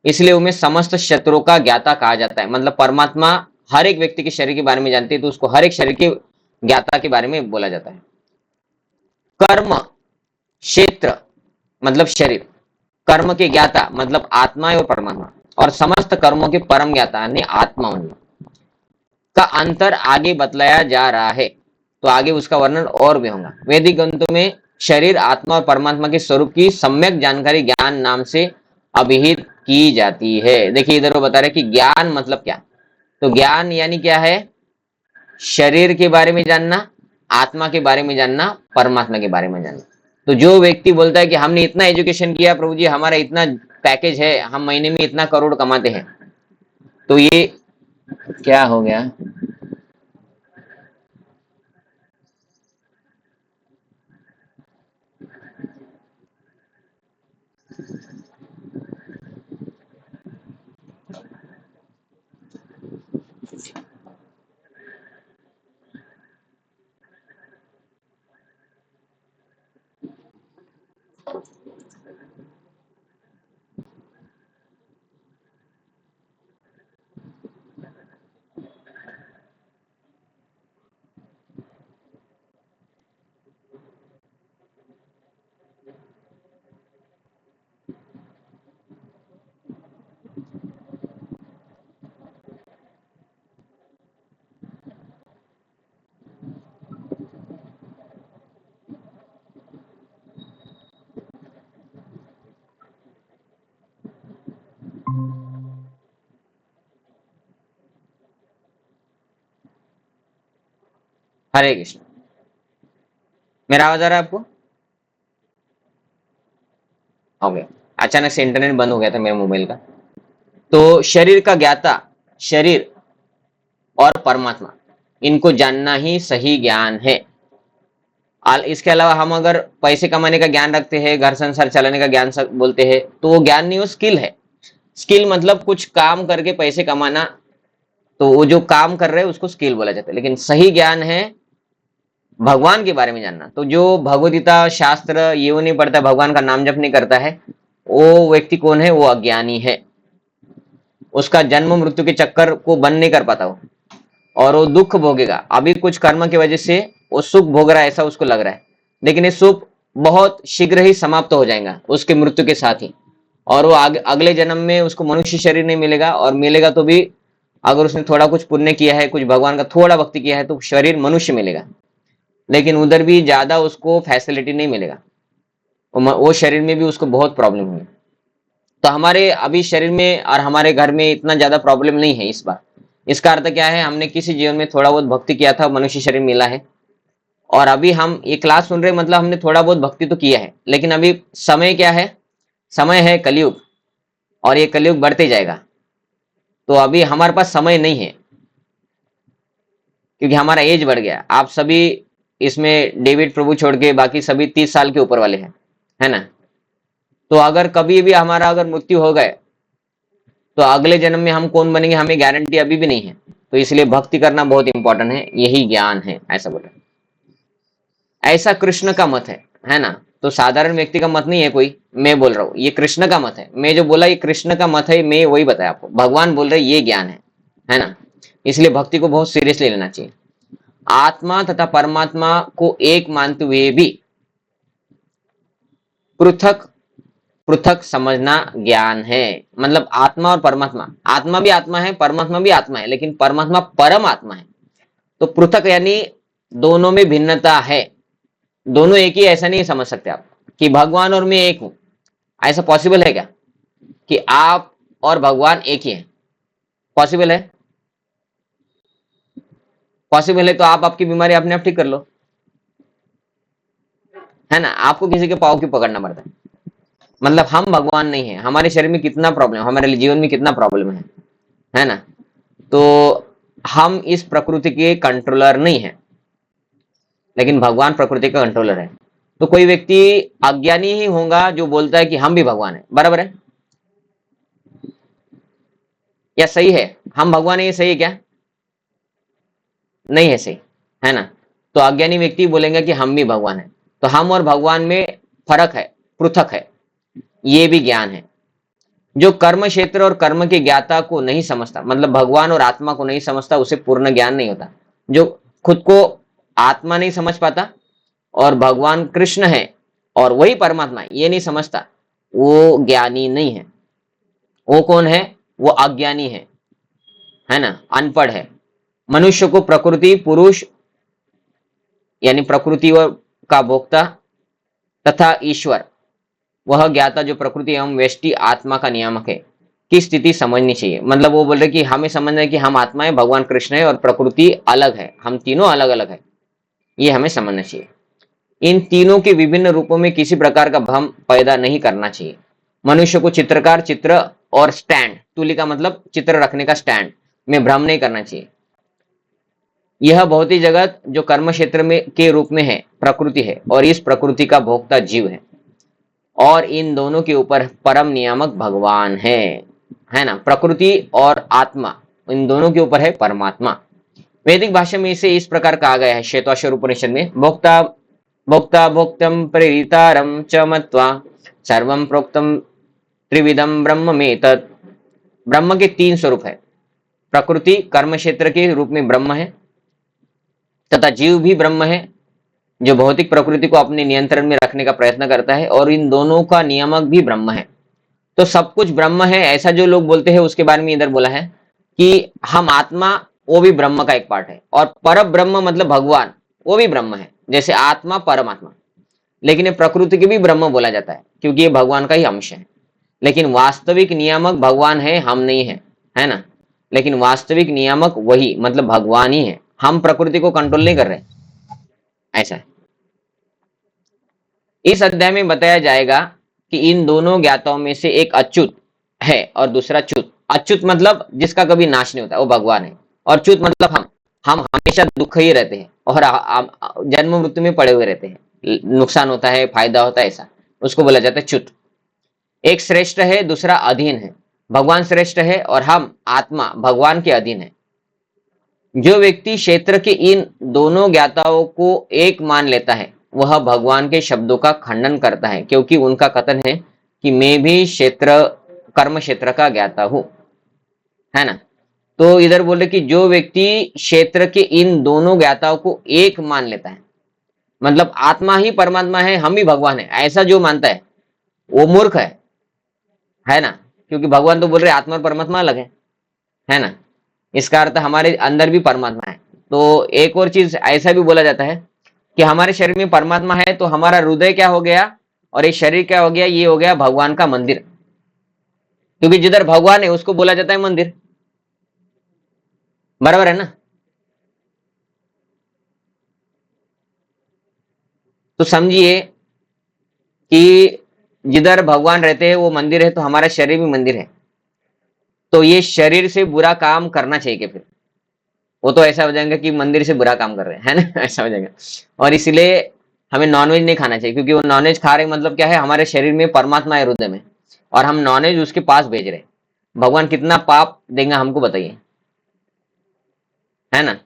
इसलिए उन्हें समस्त शत्रुओं का ज्ञाता कहा जाता है। मतलब परमात्मा हर एक व्यक्ति के शरीर के बारे में जानते हैं, तो उसको हर एक शरीर के ज्ञाता के बारे में बोला जाता है। कर्म क्षेत्र मतलब शरीर, कर्म के ज्ञाता मतलब आत्मा और परमात्मा, और समस्त कर्मों के परम ज्ञाता यानी आत्मा का अंतर आगे बतलाया जा रहा है। तो आगे उसका वर्णन और भी होगा। वैदिक ग्रंथों में शरीर, आत्मा और परमात्मा के स्वरूप की सम्यक जानकारी ज्ञान नाम से अभिहित की जाती है। देखिए इधर वो बता रहे कि ज्ञान मतलब क्या। तो ज्ञान यानी क्या है? शरीर के बारे में जानना, आत्मा के बारे में जानना, परमात्मा के बारे में जानना। तो जो व्यक्ति बोलता है कि हमने इतना एजुकेशन किया प्रभु जी, हमारा इतना पैकेज है, हम महीने में इतना करोड़ कमाते हैं, तो ये क्या हो गया? हरे कृष्ण। मेरा आवाज आ रहा है आपको? हो गया। अचानक से इंटरनेट बंद हो गया था मेरे मोबाइल का। तो शरीर का ज्ञाता, शरीर और परमात्मा, इनको जानना ही सही ज्ञान है। इसके अलावा हम अगर पैसे कमाने का ज्ञान रखते हैं, घर संसार चलाने का ज्ञान बोलते हैं, तो वो ज्ञान नहीं, वो स्किल है। स्किल मतलब कुछ काम करके पैसे कमाना, तो वो जो काम कर रहे हैं उसको स्किल बोला जाता है। लेकिन सही ज्ञान है भगवान के बारे में जानना। तो जो भगवद गीता शास्त्र ये वो नहीं पढ़ता, भगवान का नाम जप नहीं करता है, वो व्यक्ति कौन है? वो अज्ञानी है। उसका जन्म मृत्यु के चक्कर को बंद नहीं कर पाता वो, और वो दुख भोगेगा। अभी कुछ कर्म की वजह से वो सुख भोग रहा है ऐसा उसको लग रहा है, लेकिन ये सुख बहुत शीघ्र ही समाप्त हो जाएगा उसके मृत्यु के साथ ही। और वो अगले जन्म में उसको मनुष्य शरीर नहीं मिलेगा, और मिलेगा तो भी अगर उसने थोड़ा कुछ पुण्य किया है, कुछ भगवान का थोड़ा भक्ति किया है, तो शरीर मनुष्य मिलेगा। लेकिन उधर भी ज्यादा उसको फैसिलिटी नहीं मिलेगा, वो शरीर में भी उसको बहुत प्रॉब्लम हुई। तो हमारे अभी शरीर में और हमारे घर में इतना ज्यादा प्रॉब्लम नहीं है इस बार। इसका अर्थ क्या है? हमने किसी जीवन में थोड़ा बहुत भक्ति किया था, मनुष्य शरीर मिला है, और अभी हम ये क्लास सुन रहे, मतलब हमने थोड़ा बहुत भक्ति तो किया है। लेकिन अभी समय क्या है? समय है कलयुग, और ये कलयुग बढ़ते जाएगा। तो अभी हमारे पास समय नहीं है, क्योंकि हमारा एज बढ़ गया। आप सभी इसमें डेविड प्रभु छोड़ के बाकी सभी 30 साल के ऊपर वाले हैं, है ना? तो अगर कभी भी हमारा अगर मृत्यु हो गए, तो अगले जन्म में हम कौन बनेंगे हमें गारंटी अभी भी नहीं है। तो इसलिए भक्ति करना बहुत इंपॉर्टेंट है, यही ज्ञान है, ऐसा बोले। ऐसा कृष्ण का मत है ना? तो साधारण व्यक्ति का मत नहीं है कोई, मैं बोल रहा हूँ ये कृष्ण का मत है। मैं जो बोला ये कृष्ण का मत है, मैं वही बताया आपको। भगवान बोल रहे ये ज्ञान है ना? इसलिए भक्ति को बहुत सीरियसली लेना चाहिए। आत्मा तथा परमात्मा को एक मानते हुए भी पृथक पृथक समझना ज्ञान है। मतलब आत्मा और परमात्मा, आत्मा भी आत्मा है, परमात्मा भी आत्मा है, लेकिन परमात्मा परम आत्मा है। तो पृथक यानी दोनों में भिन्नता है, दोनों एक ही ऐसा नहीं समझ सकते आप कि भगवान और मैं एक हूं। ऐसा पॉसिबल है क्या कि आप और भगवान एक ही है? पॉसिबल है? पॉसिबल है तो आप आपकी बीमारी अपने आप ठीक कर लो, है ना? आपको किसी के पाँव क्यों पकड़ना पड़ता है? मतलब हम भगवान नहीं है। हमारे शरीर में कितना प्रॉब्लम, हमारे जीवन में कितना प्रॉब्लम है ना? तो हम इस प्रकृति के कंट्रोलर नहीं है, लेकिन भगवान प्रकृति का कंट्रोलर है। तो कोई व्यक्ति अज्ञानी ही होगा जो बोलता है कि हम भी भगवान है, बराबर है या सही है? हम भगवान है, ये सही है क्या? नहीं है सही, है ना? तो अज्ञानी व्यक्ति बोलेंगे कि हम भी भगवान है। तो हम और भगवान में फर्क है, पृथक है, ये भी ज्ञान है। जो कर्म क्षेत्र और कर्म के ज्ञाता को नहीं समझता, मतलब भगवान और आत्मा को नहीं समझता, उसे पूर्ण ज्ञान नहीं होता। जो खुद को आत्मा नहीं समझ पाता और भगवान कृष्ण है और वही परमात्मा ये नहीं समझता, वो ज्ञानी नहीं है। वो कौन है? वो अज्ञानी है ना? अनपढ़ है। मनुष्य को प्रकृति पुरुष यानी प्रकृति का भोक्ता तथा ईश्वर वह ज्ञाता जो प्रकृति एवं व्यष्टि आत्मा का नियामक है, की स्थिति समझनी चाहिए। मतलब वो बोल रहे कि हमें समझना है कि हम आत्मा है, भगवान कृष्ण है और प्रकृति अलग है, हम तीनों अलग अलग है, ये हमें समझना चाहिए। इन तीनों के विभिन्न रूपों में किसी प्रकार का भ्रम पैदा नहीं करना चाहिए। मनुष्य को चित्रकार, चित्र और स्टैंड, तुली का मतलब चित्र रखने का स्टैंड, में भ्रम नहीं करना चाहिए। यह भौतिक जगत जो कर्म क्षेत्र में के रूप में है प्रकृति है, और इस प्रकृति का भोक्ता जीव है, और इन दोनों के ऊपर परम नियामक भगवान है ना। प्रकृति और आत्मा, इन दोनों के ऊपर है परमात्मा। वैदिक भाषा में इसे इस प्रकार कहा गया है श्वेताश्वर उपनिषद में, भोक्ता भोक्ता भोक्तम प्रेरितारम च मत्वा सर्वम प्रोक्तम त्रिविधम ब्रह्म में तत्। ब्रह्म के तीन स्वरूप है, प्रकृति कर्म क्षेत्र के रूप में ब्रह्म है, तथा जीव भी ब्रह्म है जो भौतिक प्रकृति को अपने नियंत्रण में रखने का प्रयत्न करता है, और इन दोनों का नियामक भी ब्रह्म है। तो सब कुछ ब्रह्म है ऐसा जो लोग बोलते हैं उसके बारे में इधर बोला है कि हम आत्मा, वो भी ब्रह्म का एक पार्ट है, और पर ब्रह्म मतलब भगवान, वो भी ब्रह्म है, जैसे आत्मा परमात्मा। लेकिन ये प्रकृति के भी ब्रह्म बोला जाता है क्योंकि ये भगवान का ही अंश है। लेकिन वास्तविक नियामक भगवान है, हम नहीं है ना। लेकिन वास्तविक नियामक वही मतलब भगवान ही है, हम प्रकृति को कंट्रोल नहीं कर रहे, ऐसा है। इस अध्याय में बताया जाएगा कि इन दोनों ज्ञाताओं में से एक अच्युत है और दूसरा च्युत। अच्युत मतलब जिसका कभी नाश नहीं होता, वो भगवान है, और च्युत मतलब हम हमेशा दुख ही रहते हैं और जन्म मृत्यु में पड़े हुए रहते हैं, नुकसान होता है फायदा होता है, ऐसा उसको बोला जाता है च्युत। एक श्रेष्ठ है, दूसरा अधीन है। भगवान श्रेष्ठ है और हम आत्मा भगवान के अधीन है। जो व्यक्ति क्षेत्र के इन दोनों ज्ञाताओं को एक मान लेता है वह भगवान के शब्दों का खंडन करता है, क्योंकि उनका कथन है कि मैं भी क्षेत्र कर्म क्षेत्र का ज्ञाता हूं, है ना। तो इधर बोले कि जो व्यक्ति क्षेत्र के इन दोनों ज्ञाताओं को एक मान लेता है, मतलब आत्मा ही परमात्मा है, हम ही भगवान है, ऐसा जो मानता है वो मूर्ख है ना। क्योंकि भगवान तो बोल रहे आत्मा और परमात्मा अलग है ना। इसका अर्थ हमारे अंदर भी परमात्मा है। तो एक और चीज ऐसा भी बोला जाता है कि हमारे शरीर में परमात्मा है, तो हमारा हृदय क्या हो गया और ये शरीर क्या हो गया, ये हो गया भगवान का मंदिर। क्योंकि जिधर भगवान है उसको बोला जाता है मंदिर, बराबर है ना। तो समझिए कि जिधर भगवान रहते हैं वो मंदिर है, तो हमारा शरीर भी मंदिर है। तो ये शरीर से बुरा काम करना चाहिए कि फिर वो तो ऐसा हो जाएगा कि मंदिर से बुरा काम कर रहे हैं, है ना। ऐसा हो जाएगा। और इसलिए हमें नॉनवेज नहीं खाना चाहिए, क्योंकि वो नॉनवेज खा रहे मतलब क्या है, हमारे शरीर में परमात्मा है हृदय में, और हम नॉनवेज उसके पास भेज रहे हैं। भगवान कितना पाप देंगे हमको बताइए, है ना।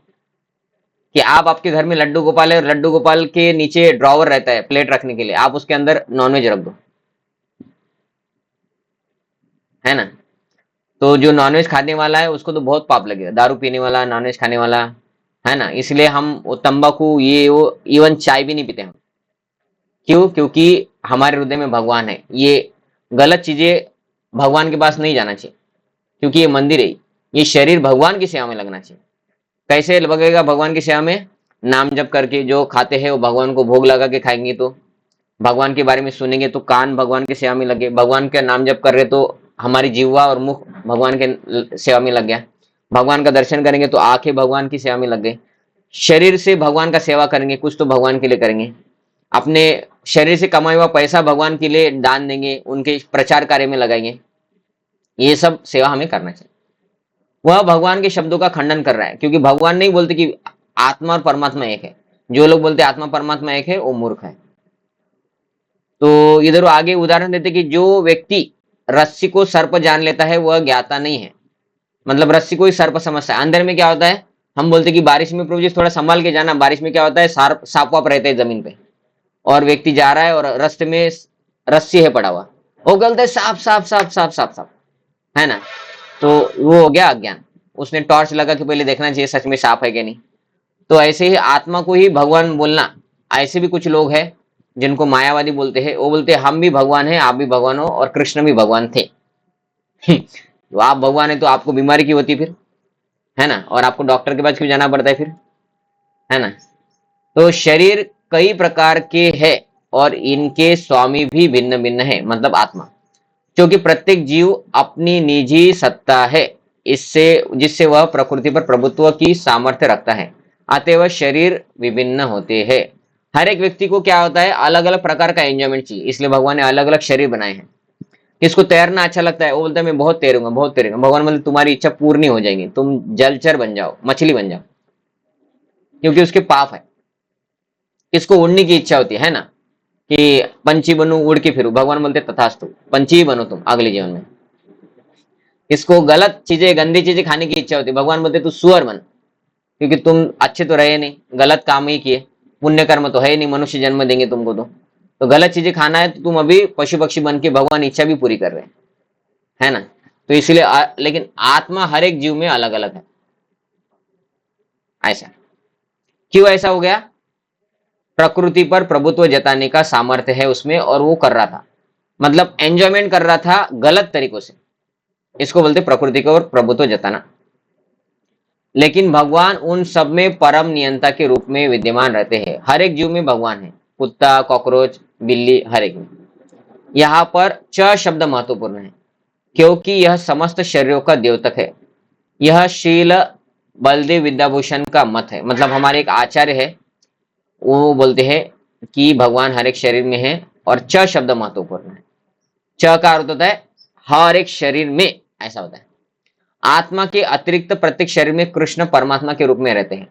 कि आप आपके घर में लड्डू गोपाल है और लड्डू गोपाल के नीचे ड्रॉवर रहता है प्लेट रखने के लिए, आप उसके अंदर नॉनवेज रख दो, है ना। तो जो नॉनवेज खाने वाला है उसको तो बहुत पाप लगेगा, दारू पीने वाला, नॉनवेज खाने वाला, है ना। इसलिए हम वो तंबाकू ये वो इवन चाय भी नहीं पीते हम। क्यों? क्योंकि हमारे हृदय में भगवान है। ये गलत चीजें भगवान के पास नहीं जाना चाहिए, क्योंकि ये मंदिर है, ये शरीर भगवान की सेवा में लगना चाहिए। कैसे लगेगा भगवान की सेवा में? नाम जप करके, जो खाते हैं वो भगवान को भोग लगा के खाएंगे, तो भगवान के बारे में सुनेंगे तो कान भगवान की सेवा में लगे, भगवान का नाम जप कर रहे तो हमारी जीवा और मुख भगवान के सेवा में लग गया, भगवान का दर्शन करेंगे तो आंखें भगवान की सेवा में लग गई, शरीर से भगवान का सेवा करेंगे, कुछ तो भगवान के लिए करेंगे, अपने शरीर से कमाया हुआ पैसा भगवान के लिए दान देंगे, उनके प्रचार कार्य में लगाएंगे। ये सब सेवा हमें करना चाहिए। वह भगवान के शब्दों का खंडन कर रहा है, क्योंकि भगवान नहीं बोलते कि आत्मा और परमात्मा एक है। जो लोग बोलते आत्मा परमात्मा एक है वो मूर्ख है। तो इधर आगे उदाहरण देते कि जो व्यक्ति रस्सी को सर्प जान लेता है वह ज्ञाता नहीं है। मतलब रस्सी को ही सर्प समझता है। अंदर में क्या होता है, हम बोलते कि बारिश में प्रभु जी थोड़ा संभाल के जाना, बारिश में क्या होता है, सांप वाप रहते हैं जमीन पे, और व्यक्ति जा रहा है और रास्ते में रस्सी है पड़ा हुआ, वो गलत है, साफ साफ साफ साफ साफ साफ, है ना। तो वो हो गया अज्ञान। उसने टॉर्च लगा के पहले देखना चाहिए सच में सांप है कि नहीं। तो ऐसे ही आत्मा को ही भगवान बोलना, ऐसे भी कुछ लोग हैं जिनको मायावादी बोलते हैं, वो बोलते हैं हम भी भगवान हैं, आप भी भगवान हो, और कृष्ण भी भगवान थे। तो आप भगवान है तो आपको बीमारी क्यों होती फिर, है ना, और आपको डॉक्टर के पास क्यों जाना पड़ता है फिर, है ना। तो शरीर कई प्रकार के हैं और इनके स्वामी भी भिन्न भिन्न है, मतलब आत्मा। क्योंकि प्रत्येक जीव अपनी निजी सत्ता है, इससे जिससे वह प्रकृति पर प्रभुत्व की सामर्थ्य रखता है, अतएव शरीर विभिन्न होते हैं। हर एक व्यक्ति को क्या होता है, अलग अलग प्रकार का एंजॉयमेंट चाहिए, इसलिए भगवान ने अलग अलग शरीर बनाए हैं। किसको तैरना अच्छा लगता है, वो बोलता है मैं बहुत तैरूंगा बहुत तैरूंगा, भगवान बोलते तुम्हारी इच्छा पूर्ण हो जाएगी, तुम जलचर बन जाओ, मछली बन जाओ, क्योंकि उसके पाप है। किसको उड़ने की इच्छा होती है ना, कि पंछी बनूं उड़ के फिरूं, भगवान बोलते तथास्तु, पंछी ही बनो तुम अगले जीवन में। किसको गलत चीजें गंदी चीजें खाने की इच्छा होती है, भगवान बोलते तू सुअर बन, क्योंकि तुम अच्छे तो रहे नहीं, गलत काम ही किए, पुण्य कर्म तो है नहीं, मनुष्य जन्म देंगे तुमको तो गलत चीजें खाना है, तो तुम अभी पशु पक्षी बन के भगवान इच्छा भी पूरी कर रहे हैं, है ना। तो इसलिए लेकिन आत्मा हर एक जीव में अलग अलग है। ऐसा क्यों ऐसा हो गया, प्रकृति पर प्रभुत्व जताने का सामर्थ्य है उसमें, और वो कर रहा था, मतलब एंजॉयमेंट कर रहा था गलत तरीकों से, इसको बोलते प्रकृति को प्रभुत्व जताना। लेकिन भगवान उन सब में परम नियंता के रूप में विद्यमान रहते हैं। हर एक जीव में भगवान है, कुत्ता कॉकरोच बिल्ली हर एक में। यहाँ पर च शब्द महत्वपूर्ण है, क्योंकि यह समस्त शरीरों का द्योतक है। यह शील बलदेव विद्याभूषण का मत है, मतलब हमारे एक आचार्य है, वो बोलते हैं कि भगवान हर एक शरीर में है, और च शब्द महत्वपूर्ण है। च का अर्थ होता है हर एक शरीर में, ऐसा होता है। आत्मा के अतिरिक्त प्रत्येक शरीर में कृष्ण परमात्मा के रूप में रहते हैं,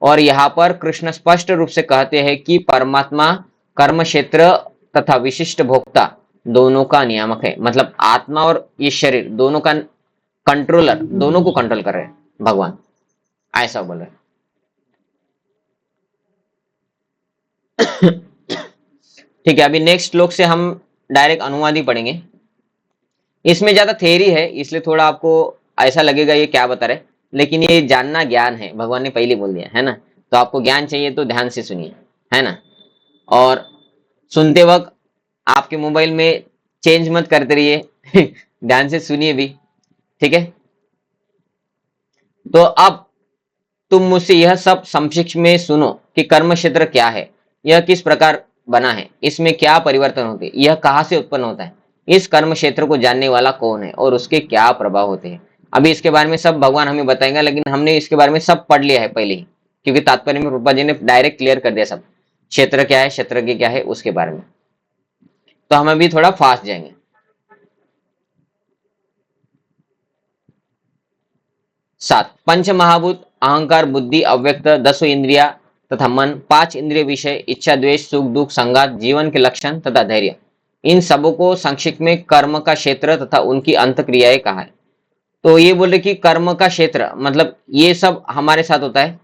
और यहाँ पर कृष्ण स्पष्ट रूप से कहते हैं कि परमात्मा कर्म क्षेत्र तथा विशिष्ट भोक्ता दोनों का नियामक है, मतलब आत्मा और ये शरीर दोनों का कंट्रोलर, दोनों को कंट्रोल कर रहे हैं भगवान, ऐसा बोल रहे हैं। ठीक है, अभी नेक्स्ट श्लोक से हम डायरेक्ट अनुवाद ही पढ़ेंगे। इसमें ज्यादा थेरी है, इसलिए थोड़ा आपको ऐसा लगेगा ये क्या बता रहे, लेकिन ये जानना ज्ञान है, भगवान ने पहले बोल दिया है ना। तो आपको ज्ञान चाहिए तो ध्यान से सुनिए, है ना। और सुनते वक्त आपके मोबाइल में चेंज मत करते रहिए, ध्यान से सुनिए भी, ठीक है। तो अब तुम मुझसे यह सब संक्षिप्त में सुनो कि कर्म क्षेत्र क्या है, यह किस प्रकार बना है, इसमें क्या परिवर्तन होते हैं, यह कहाँ से उत्पन्न होता है, इस कर्म क्षेत्र को जानने वाला कौन है, और उसके क्या प्रभाव होते हैं। अभी इसके बारे में सब भगवान हमें बताएंगे, लेकिन हमने इसके बारे में सब पढ़ लिया है पहले ही, क्योंकि तात्पर्य में रूपा जी ने डायरेक्ट क्लियर कर दिया सब, क्षेत्र क्या है, क्षेत्र क्या है, उसके बारे में। तो हम अभी थोड़ा फास्ट जाएंगे। 7 पंच महाभूत अहंकार बुद्धि अव्यक्त 10 इंद्रिया तथा मन, 5 इंद्रिय विषय इच्छा द्वेष सुख दुख संगात जीवन के लक्षण तथा धैर्य, इन सबों को संक्षिप्त में कर्म का क्षेत्र तथा उनकी अंत क्रियाएं कहा है। तो ये बोल रहे कि कर्म का क्षेत्र मतलब ये सब हमारे साथ होता है,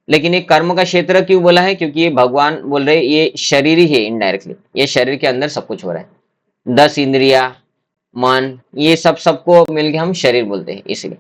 लेकिन ये कर्म का क्षेत्र क्यों बोला है, क्योंकि ये भगवान बोल रहे ये शरीर ही है, इनडायरेक्टली ये शरीर के अंदर सब कुछ हो रहा है। 10 इंद्रिया मन ये सब सबको मिलके हम शरीर बोलते हैं, इसलिए।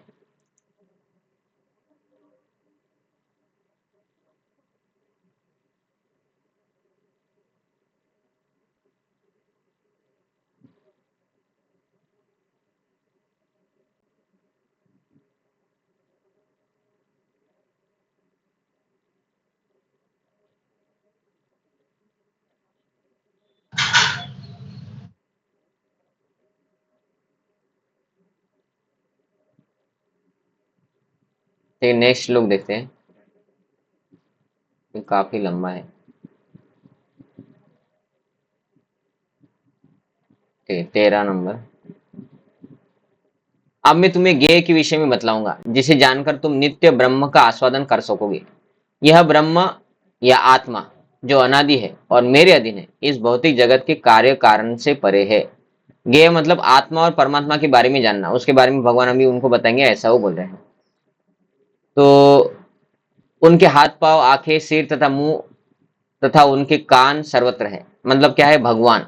नेक्स्ट लोग देखते हैं, ये काफी लंबा है। 13 नंबर। अब मैं तुम्हें ज्ञेय के विषय में बतलाऊंगा, जिसे जानकर तुम नित्य ब्रह्म का आस्वादन कर सकोगे। यह ब्रह्म या आत्मा जो अनादि है और मेरे अधीन है, इस भौतिक जगत के कार्य कारण से परे है। ज्ञेय मतलब आत्मा और परमात्मा के बारे में जानना, उसके बारे में भगवान अभी उनको बताएंगे, ऐसा वो बोल रहे हैं। तो उनके हाथ पांव आंखें सिर तथा मुंह तथा उनके कान सर्वत्र है, मतलब क्या है भगवान।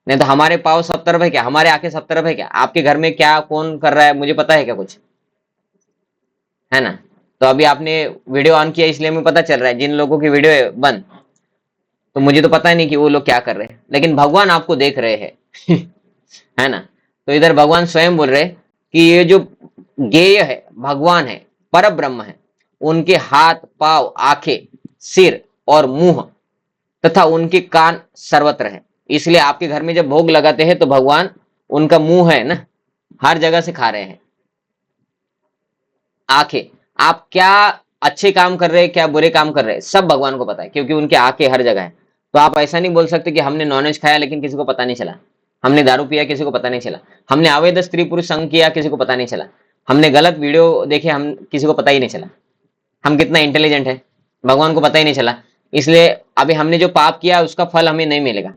नहीं तो हमारे पाँव सब तरफ है क्या, हमारे आंखें सब तरफ है क्या, आपके घर में क्या कौन कर रहा है मुझे पता है क्या कुछ, है ना। तो अभी आपने वीडियो ऑन किया इसलिए हमें पता चल रहा है, जिन लोगों की वीडियो है बंद, तो मुझे तो पता ही नहीं कि वो लोग क्या कर रहे हैं, लेकिन भगवान आपको देख रहे हैं। है ना। तो इधर भगवान स्वयं बोल रहे कि ये जो ज्ञेय है भगवान है, पर ब्रह्म है, उनके हाथ पांव आंखें सिर और मुंह तथा उनके कान सर्वत्र है। इसलिए आपके घर में जब भोग लगाते हैं तो भगवान उनका मुंह है ना, हर जगह से खा रहे हैं। आंखें, आप क्या अच्छे काम कर रहे हैं क्या बुरे काम कर रहे हैं सब भगवान को पता है, क्योंकि उनके आंखें हर जगह है। तो आप ऐसा नहीं बोल सकते कि हमने नॉनवेज खाया लेकिन किसी को पता नहीं चला, हमने दारू पिया किसी को पता नहीं चला, हमने अवैध स्त्री पुरुष संग किया किसी को पता नहीं चला, हमने गलत वीडियो देखे हम किसी को पता ही नहीं चला। हम कितना इंटेलिजेंट है, भगवान को पता ही नहीं चला। इसलिए अभी हमने जो पाप किया उसका फल हमें नहीं मिलेगा।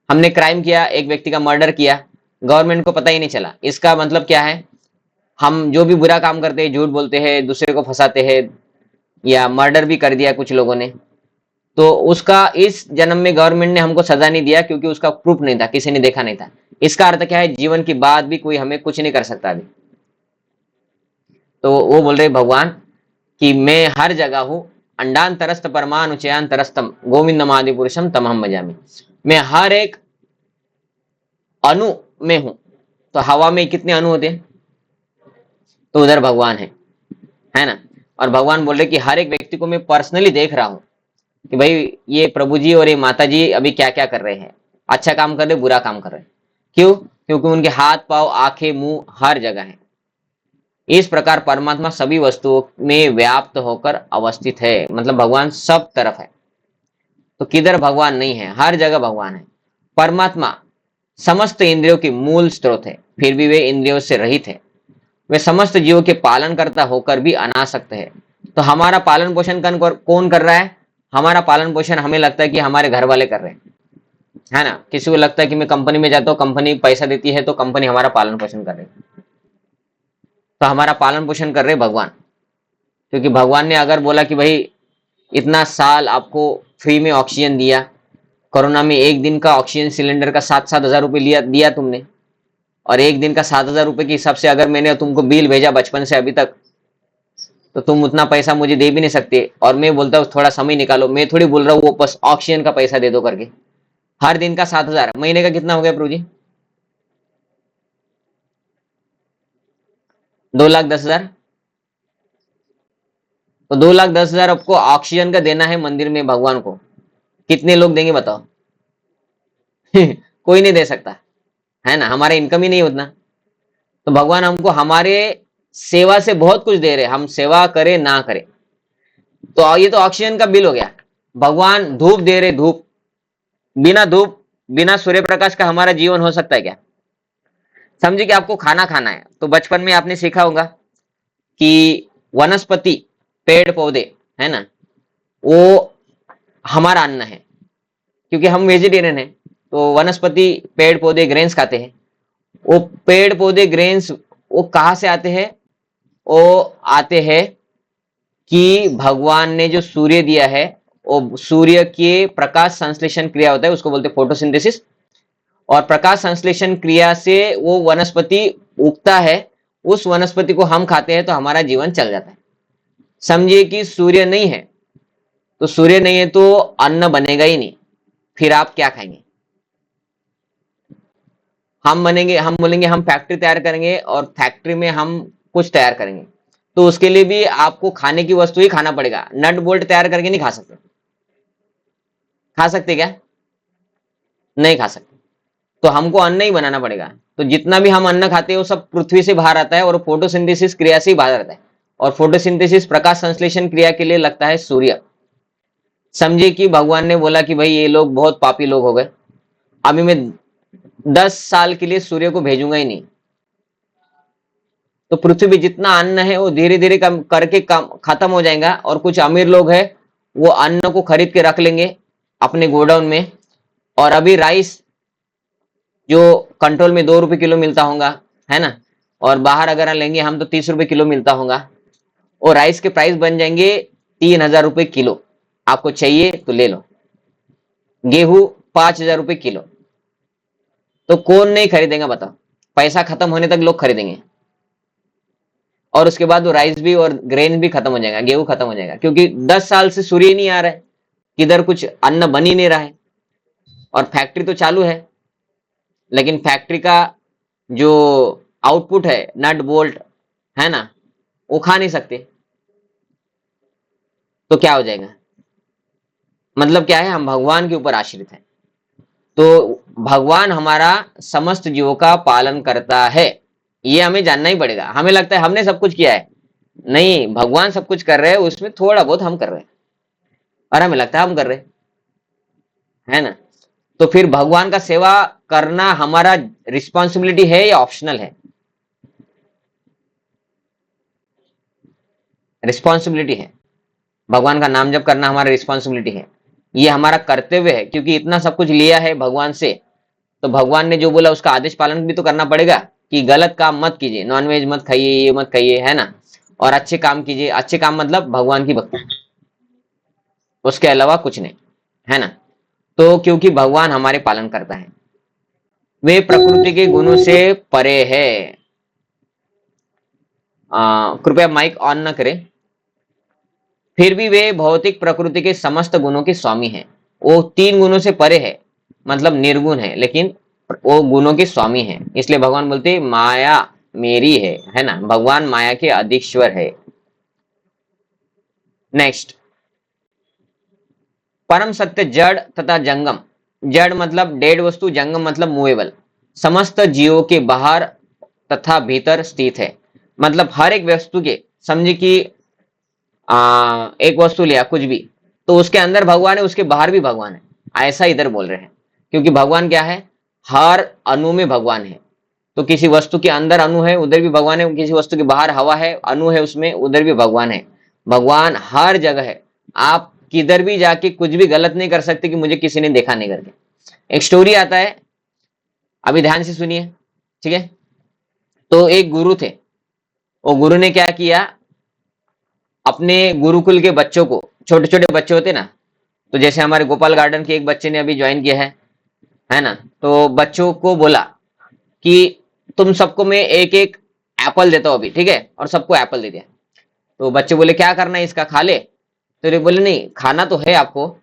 हमने क्राइम किया, एक व्यक्ति का मर्डर किया, गवर्नमेंट को पता ही नहीं चला, इसका मतलब क्या है? हम जो भी बुरा काम करते हैं, झूठ बोलते हैं, दूसरे को फंसाते हैं, या मर्डर भी कर दिया कुछ लोगों ने, तो उसका इस जन्म में गवर्नमेंट ने हमको सजा नहीं दिया क्योंकि उसका प्रूफ नहीं था, किसी ने देखा नहीं था। इसका अर्थ क्या है? जीवन के बाद भी कोई हमें कुछ नहीं कर सकता अभी। तो वो बोल रहे भगवान कि मैं हर जगह हूं, अंडांतरस्थ परमाणुचयांतरस्तम गोविंदमादि पुरुषम तमहम भजामि। मैं हर एक अणु में हूं। तो हवा में कितने अणु होते हैं? तो उधर भगवान है ना। और भगवान बोल रहे कि हर एक व्यक्ति को मैं पर्सनली देख रहा हूं कि भाई ये प्रभु जी और ये माता जी अभी क्या क्या कर रहे हैं, अच्छा काम कर रहे, बुरा काम कर रहे। क्यों? क्योंकि उनके हाथ पांव आंखें मुंह हर जगह है। इस प्रकार परमात्मा सभी वस्तुओं में व्याप्त होकर अवस्थित है, मतलब भगवान सब तरफ है। तो किधर भगवान नहीं है? हर जगह भगवान है। परमात्मा समस्त इंद्रियों की मूल स्रोत है, फिर भी वे इंद्रियों से रहित है। वे समस्त जीवों के पालन करता होकर भी अनासक्त है। तो हमारा पालन पोषण कौन कर रहा है? हमारा पालन पोषण हमें लगता है कि हमारे घर वाले कर रहे हैं, है ना। किसी को लगता है कि मैं कंपनी में जाता हूँ, कंपनी पैसा देती है तो कंपनी हमारा पालन पोषण कर रही है। तो हमारा पालन पोषण कर रहे भगवान, क्योंकि भगवान ने अगर बोला कि भाई इतना साल आपको फ्री में ऑक्सीजन दिया, कोरोना में एक दिन का ऑक्सीजन सिलेंडर का 7,000 रुपये लिया दिया तुमने, और एक दिन का 7,000 रुपये के हिसाब से अगर मैंने तुमको बिल भेजा बचपन से अभी तक, तो तुम उतना पैसा मुझे दे भी नहीं सकते। और मैं बोलता हूँ थोड़ा समय निकालो, मैं थोड़ी बोल रहा हूँ वो बस ऑक्सीजन का पैसा दे दो करके। हर दिन का 7,000, महीने का कितना हो गया प्रभु जी? 2,10,000। तो 2,10,000 आपको ऑक्सीजन का देना है मंदिर में भगवान को, कितने लोग देंगे बताओ? कोई नहीं दे सकता, है ना। हमारा इनकम ही नहीं उतना। तो भगवान हमको हमारे सेवा से बहुत कुछ दे रहे, हम सेवा करें ना करें। तो ये तो ऑक्सीजन का बिल हो गया। भगवान धूप दे रहे, धूप। बिना धूप बिना सूर्य प्रकाश का हमारा जीवन हो सकता है क्या? समझिए कि आपको खाना खाना है, तो बचपन में आपने सीखा होगा कि वनस्पति पेड़ पौधे, है ना, वो हमारा अन्न है, क्योंकि हम वेजिटेरियन है। तो वनस्पति पेड़ पौधे ग्रेन्स खाते हैं। वो पेड़ पौधे ग्रेन्स वो कहाँ से आते हैं? वो आते हैं कि भगवान ने जो सूर्य दिया है, वो सूर्य के प्रकाश संश्लेषण क्रिया होता है, उसको बोलते हैं फोटोसिंथेसिस। और प्रकाश संश्लेषण क्रिया से वो वनस्पति उगता है, उस वनस्पति को हम खाते हैं तो हमारा जीवन चल जाता है। समझिए कि सूर्य नहीं है, तो सूर्य नहीं है तो अन्न बनेगा ही नहीं, फिर आप क्या खाएंगे? हम बनेंगे, हम बोलेंगे हम फैक्ट्री तैयार करेंगे और फैक्ट्री में हम कुछ तैयार करेंगे, तो उसके लिए भी आपको खाने की वस्तु ही खाना पड़ेगा। नट बोल्ट तैयार करके नहीं खा सकते। खा सकते क्या? नहीं खा सकते। तो हमको अन्न ही बनाना पड़ेगा। तो जितना भी हम अन्न खाते हैं वो सब पृथ्वी से बाहर आता है, और फोटोसिंथेसिस क्रिया से ही बाहर आता है। और फोटोसिंथेसिस प्रकाश संश्लेषण क्रिया के लिए लगता है सूर्य। समझिए कि भगवान ने बोला कि भाई ये लोग बहुत पापी लोग हो गए, अभी मैं 10 साल के लिए सूर्य को भेजूंगा ही नहीं। तो पृथ्वी पे जितना अन्न है वो धीरे धीरे कम करके खत्म हो जाएगा, और कुछ अमीर लोग हैं वो अन्न को खरीद के रख लेंगे अपने गोडाउन में। और अभी राइस जो कंट्रोल में 2 रुपए किलो मिलता होगा, है ना, और बाहर अगर लेंगे हम तो 30 रुपए किलो मिलता होगा, और राइस के प्राइस बन जाएंगे 3,000 रुपए किलो। आपको चाहिए तो ले लो। गेहूं 5,000 रुपए किलो। तो कौन नहीं खरीदेगा बताओ? पैसा खत्म होने तक लोग खरीदेंगे, और उसके बाद वो राइस भी और ग्रेन भी खत्म हो जाएगा, गेहूं खत्म हो जाएगा, क्योंकि 10 साल से सूर्य नहीं आ रहा है, किधर कुछ अन्न बन ही नहीं रहा है। और फैक्ट्री तो चालू है, लेकिन फैक्ट्री का जो आउटपुट है नट बोल्ट, है ना, वो खा नहीं सकते। तो क्या हो जाएगा? मतलब क्या है? हम भगवान के ऊपर आश्रित हैं। तो भगवान हमारा समस्त जीवों का पालन करता है, ये हमें जानना ही पड़ेगा। हमें लगता है हमने सब कुछ किया है, नहीं, भगवान सब कुछ कर रहे हैं, उसमें थोड़ा बहुत हम कर रहे हैं और हमें लगता है हम कर रहे हैं, है ना। तो फिर भगवान का सेवा करना हमारा रिस्पॉन्सिबिलिटी है या ऑप्शनल है? रिस्पॉन्सिबिलिटी है। भगवान का नाम जप करना हमारा रिस्पॉन्सिबिलिटी है, ये हमारा कर्तव्य है, क्योंकि इतना सब कुछ लिया है भगवान से, तो भगवान ने जो बोला उसका आदेश पालन भी तो करना पड़ेगा कि गलत काम मत कीजिए, नॉनवेज मत खाइए, ये मत खाइए, है ना, और अच्छे काम कीजिए। अच्छे काम मतलब भगवान की भक्ति, उसके अलावा कुछ नहीं, है ना। तो क्योंकि भगवान हमारे पालन करता है, वे प्रकृति के गुणों से परे है। कृपया माइक ऑन न करें। फिर भी वे भौतिक प्रकृति के समस्त गुणों के स्वामी हैं। वो तीन गुणों से परे है, मतलब निर्गुण है, लेकिन वो गुणों के स्वामी हैं। इसलिए भगवान बोलते हैं माया मेरी है ना, भगवान माया के अधीश्वर है। नेक्स्ट, परम सत्य जड़ तथा जंगम। जड़ मतलब डेड वस्तु, जंगम मतलब मूवेबल, समस्त जीवों के बाहर तथा भीतर स्थित है। मतलब हर एक वस्तु के, समझे कि एक वस्तु लिया कुछ भी, तो उसके अंदर भगवान है, उसके बाहर भी भगवान है, ऐसा इधर बोल रहे हैं। क्योंकि भगवान क्या है, हर अणु में भगवान है। तो किसी वस्तु के अंदर अणु है, उधर भी भगवान है, किसी वस्तु के बाहर हवा है, अणु है उसमें, उधर भी भगवान है। भगवान हर जगह है। आप किधर भी जाके कुछ भी गलत नहीं कर सकते कि मुझे किसी ने देखा नहीं करके। एक स्टोरी आता है, अभी ध्यान से सुनिए, ठीक है। तो एक गुरु थे, वो गुरु ने क्या किया, अपने गुरुकुल के बच्चों को, छोटे छोटे बच्चे होते ना, तो जैसे हमारे गोपाल गार्डन के एक बच्चे ने अभी ज्वाइन किया है ना, तो बच्चों को बोला कि तुम सबको मैं एक एक एप्पल देता हूं अभी, ठीक है, और सबको एप्पल दे दिया। तो बच्चे बोले क्या करना है इसका, खा ले। तो ये बोले नहीं, खाना तो है आपको,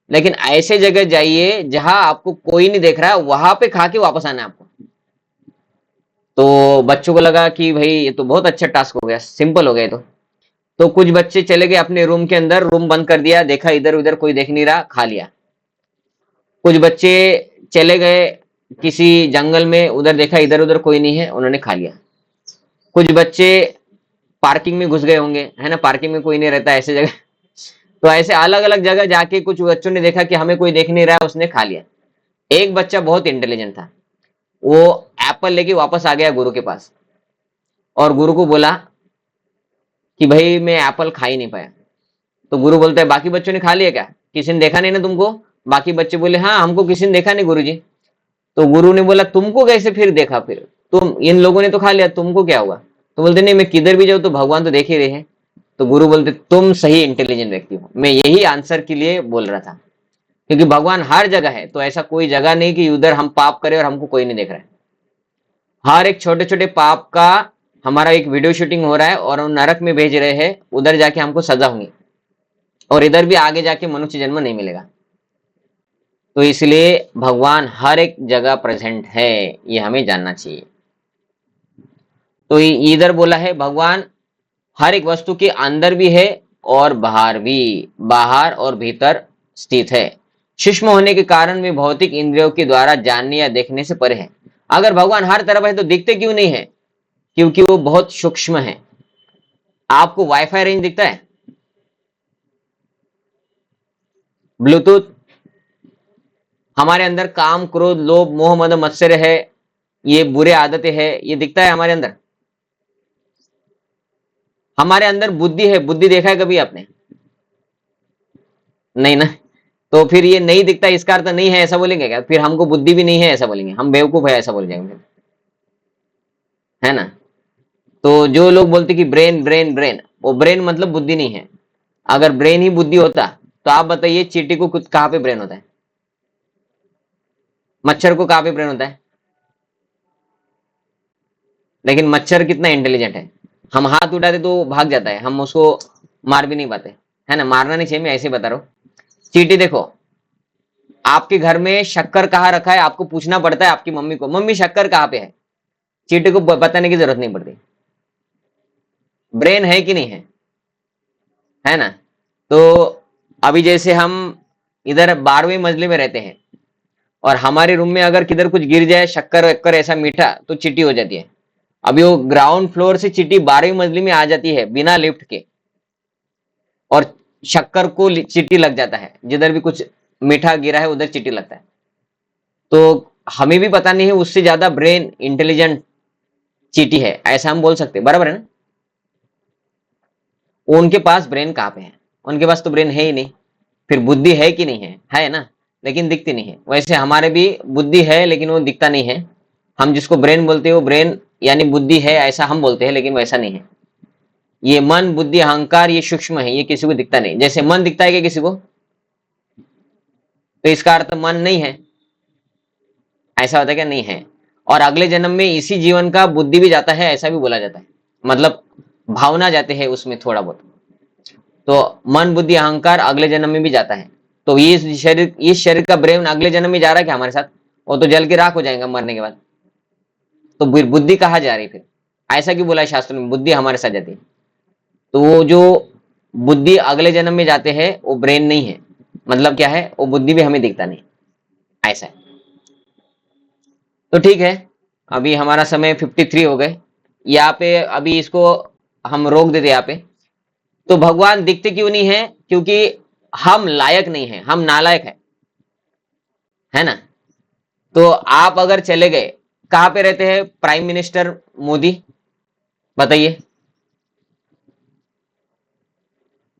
लेकिन ऐसे जगह जाइए जहां आपको कोई नहीं देख रहा है, वहां पे खा के वापस आना है आपको। तो बच्चों को लगा कि भाई ये तो बहुत अच्छा टास्क हो गया, सिंपल हो गया तो कुछ बच्चे चले गए अपने रूम के अंदर, रूम बंद कर दिया, देखा इधर उधर कोई देख नहीं रहा, खा लिया। कुछ बच्चे चले गए किसी जंगल में, उधर देखा इधर उधर कोई नहीं है, उन्होंने खा लिया। कुछ बच्चे पार्किंग में घुस गए होंगे, है ना, पार्किंग में कोई नहीं रहता ऐसे जगह, तो ऐसे अलग अलग जगह जाके कुछ बच्चों ने देखा कि हमें कोई देख नहीं रहा है, उसने खा लिया। एक बच्चा बहुत इंटेलिजेंट था, वो एप्पल लेके वापस आ गया गुरु के पास, और गुरु को बोला कि भाई मैं एप्पल खा ही नहीं पाया। तो गुरु बोलता है बाकी बच्चों ने खा लिया क्या, किसी ने देखा नहीं ना तुमको? बाकी बच्चे बोले हाँ हमको किसी ने देखा नहीं गुरुजी। तो गुरु ने बोला तुमको कैसे फिर देखा, फिर तुम, इन लोगों ने तो खा लिया, तुमको क्या हुआ? तो बोलते नहीं मैं किधर भी जाऊँ तो भगवान तो देख ही रहे हैं। तो गुरु बोलते तुम सही इंटेलिजेंट व्यक्ति हो, मैं यही आंसर के लिए बोल रहा था, क्योंकि भगवान हर जगह है, तो ऐसा कोई जगह नहीं कि उधर हम पाप करें और हमको कोई नहीं देख रहा है। हर एक छोटे छोटे पाप का हमारा एक वीडियो शूटिंग हो रहा है और हम नरक में भेज रहे हैं, उधर जाके हमको सजा होगी, और इधर भी आगे जाके मनुष्य जन्म नहीं मिलेगा। तो इसलिए भगवान हर एक जगह प्रेजेंट है, ये हमें जानना चाहिए। तो इधर बोला है भगवान हर एक वस्तु के अंदर भी है और बाहर भी, बाहर और भीतर स्थित है। सूक्ष्म होने के कारण वे भौतिक इंद्रियों के द्वारा जानने या देखने से परे है। अगर भगवान हर तरफ है तो दिखते क्यों नहीं है? क्योंकि वो बहुत सूक्ष्म है। आपको वाईफाई रेंज दिखता है, ब्लूटूथ, हमारे अंदर काम क्रोध लोभ मोह मद मत्सर्य है, ये बुरे आदतें है, ये दिखता है हमारे अंदर। हमारे अंदर बुद्धि है, बुद्धि देखा है कभी आपने? नहीं ना। तो फिर ये नहीं दिखता इसका अर्थ नहीं है ऐसा बोलेंगे क्या? फिर हमको बुद्धि भी नहीं है ऐसा बोलेंगे, हम बेवकूफ है ऐसा बोल जाएंगे, है ना। तो जो लोग बोलते कि ब्रेन ब्रेन ब्रेन, वो ब्रेन मतलब बुद्धि नहीं है। अगर ब्रेन ही बुद्धि होता तो आप बताइए चींटी को कुछ कहाँ पे ब्रेन होता है, मच्छर को कहाँ पे ब्रेन होता है? लेकिन मच्छर कितना इंटेलिजेंट है, हम हाथ उठाते तो भाग जाता है, हम उसको मार भी नहीं पाते, है ना। मारना नहीं चाहिए, मैं ऐसे बता रहा हूँ। चींटी देखो, आपके घर में शक्कर कहाँ रखा है आपको पूछना पड़ता है आपकी मम्मी को, मम्मी शक्कर कहाँ पे है? चींटी को बताने की जरूरत नहीं पड़ती। ब्रेन है कि नहीं है ना। तो अभी जैसे हम इधर 12वीं मंजिले में रहते हैं, और हमारे रूम में अगर किधर कुछ गिर जाए, शक्कर वक्कर ऐसा मीठा, तो चींटी हो जाती है। अभी वो ग्राउंड फ्लोर से चींटी 12वीं मंजिल में आ जाती है बिना लिफ्ट के, और शक्कर को चींटी लग जाता है, जिधर भी कुछ मीठा गिरा है उधर चींटी लगता है। तो हमें भी पता नहीं है, उससे ज्यादा ब्रेन इंटेलिजेंट चींटी है, ऐसा हम बोल सकते हैं, बराबर है ना। उनके पास ब्रेन कहाँ पे है? उनके पास तो ब्रेन है ही नहीं, फिर बुद्धि है कि नहीं है? है ना, लेकिन दिखती नहीं है। वैसे हमारे भी बुद्धि है, लेकिन वो दिखता नहीं है। हम जिसको ब्रेन बोलते हैं वो ब्रेन यानी बुद्धि है ऐसा हम बोलते हैं, लेकिन वैसा नहीं है। ये मन, बुद्धि, अहंकार ये सूक्ष्म है, ये किसी को दिखता नहीं। जैसे मन दिखता है क्या किसी को? तो इसका अर्थ मन नहीं है, ऐसा होता है क्या? नहीं है। और अगले जन्म में इसी जीवन का बुद्धि भी जाता है, ऐसा भी बोला जाता है, मतलब भावना जाते हैं उसमें थोड़ा बहुत। तो मन, बुद्धि, अहंकार अगले जन्म में भी जाता है। तो ये इस शरीर का ब्रेन अगले जन्म में जा रहा है क्या हमारे साथ? वो तो जल के राख हो जाएगा मरने के बाद। तो बुद्धि कहाँ जा रही फिर? ऐसा क्यों बोला है शास्त्र में, बुद्धि हमारे साथ जाती है? तो वो जो बुद्धि अगले जन्म में जाते हैं वो ब्रेन नहीं है, मतलब क्या है, वो बुद्धि भी हमें दिखता नहीं, ऐसा है। तो ठीक है, अभी हमारा समय 53 हो गए यहाँ पे, अभी इसको हम रोक देते यहाँ पे। तो भगवान दिखते क्यों नहीं है? क्योंकि हम लायक नहीं है, हम नालायक है ना। तो आप अगर चले गए, कहां पे रहते हैं प्राइम मिनिस्टर मोदी, बताइए।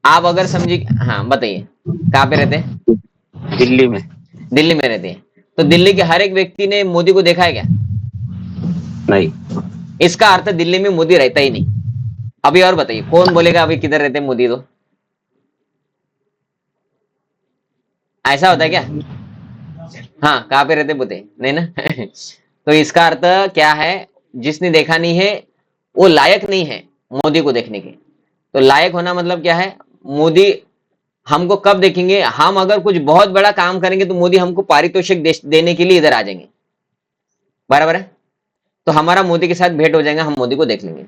आप अगर समझिए, हाँ बताइए, कहां पे रहते हैं? दिल्ली में। दिल्ली में रहते हैं। तो दिल्ली के हर एक व्यक्ति ने मोदी को देखा है क्या? नहीं। इसका अर्थ दिल्ली में मोदी रहता ही नहीं। अभी और बताइए, कौन बोलेगा अभी किधर रहते हैं मोदी? तो ऐसा होता है क्या? हाँ, कहाँ पे रहते बोलते नहीं ना। तो इसका अर्थ क्या है? जिसने देखा नहीं है वो लायक नहीं है मोदी को देखने के। तो लायक होना मतलब क्या है? मोदी हमको कब देखेंगे? हम अगर कुछ बहुत बड़ा काम करेंगे तो मोदी हमको पारितोषिक देने के लिए इधर आ जाएंगे, बराबर है। तो हमारा मोदी के साथ भेंट हो जाएगा, हम मोदी को देख लेंगे।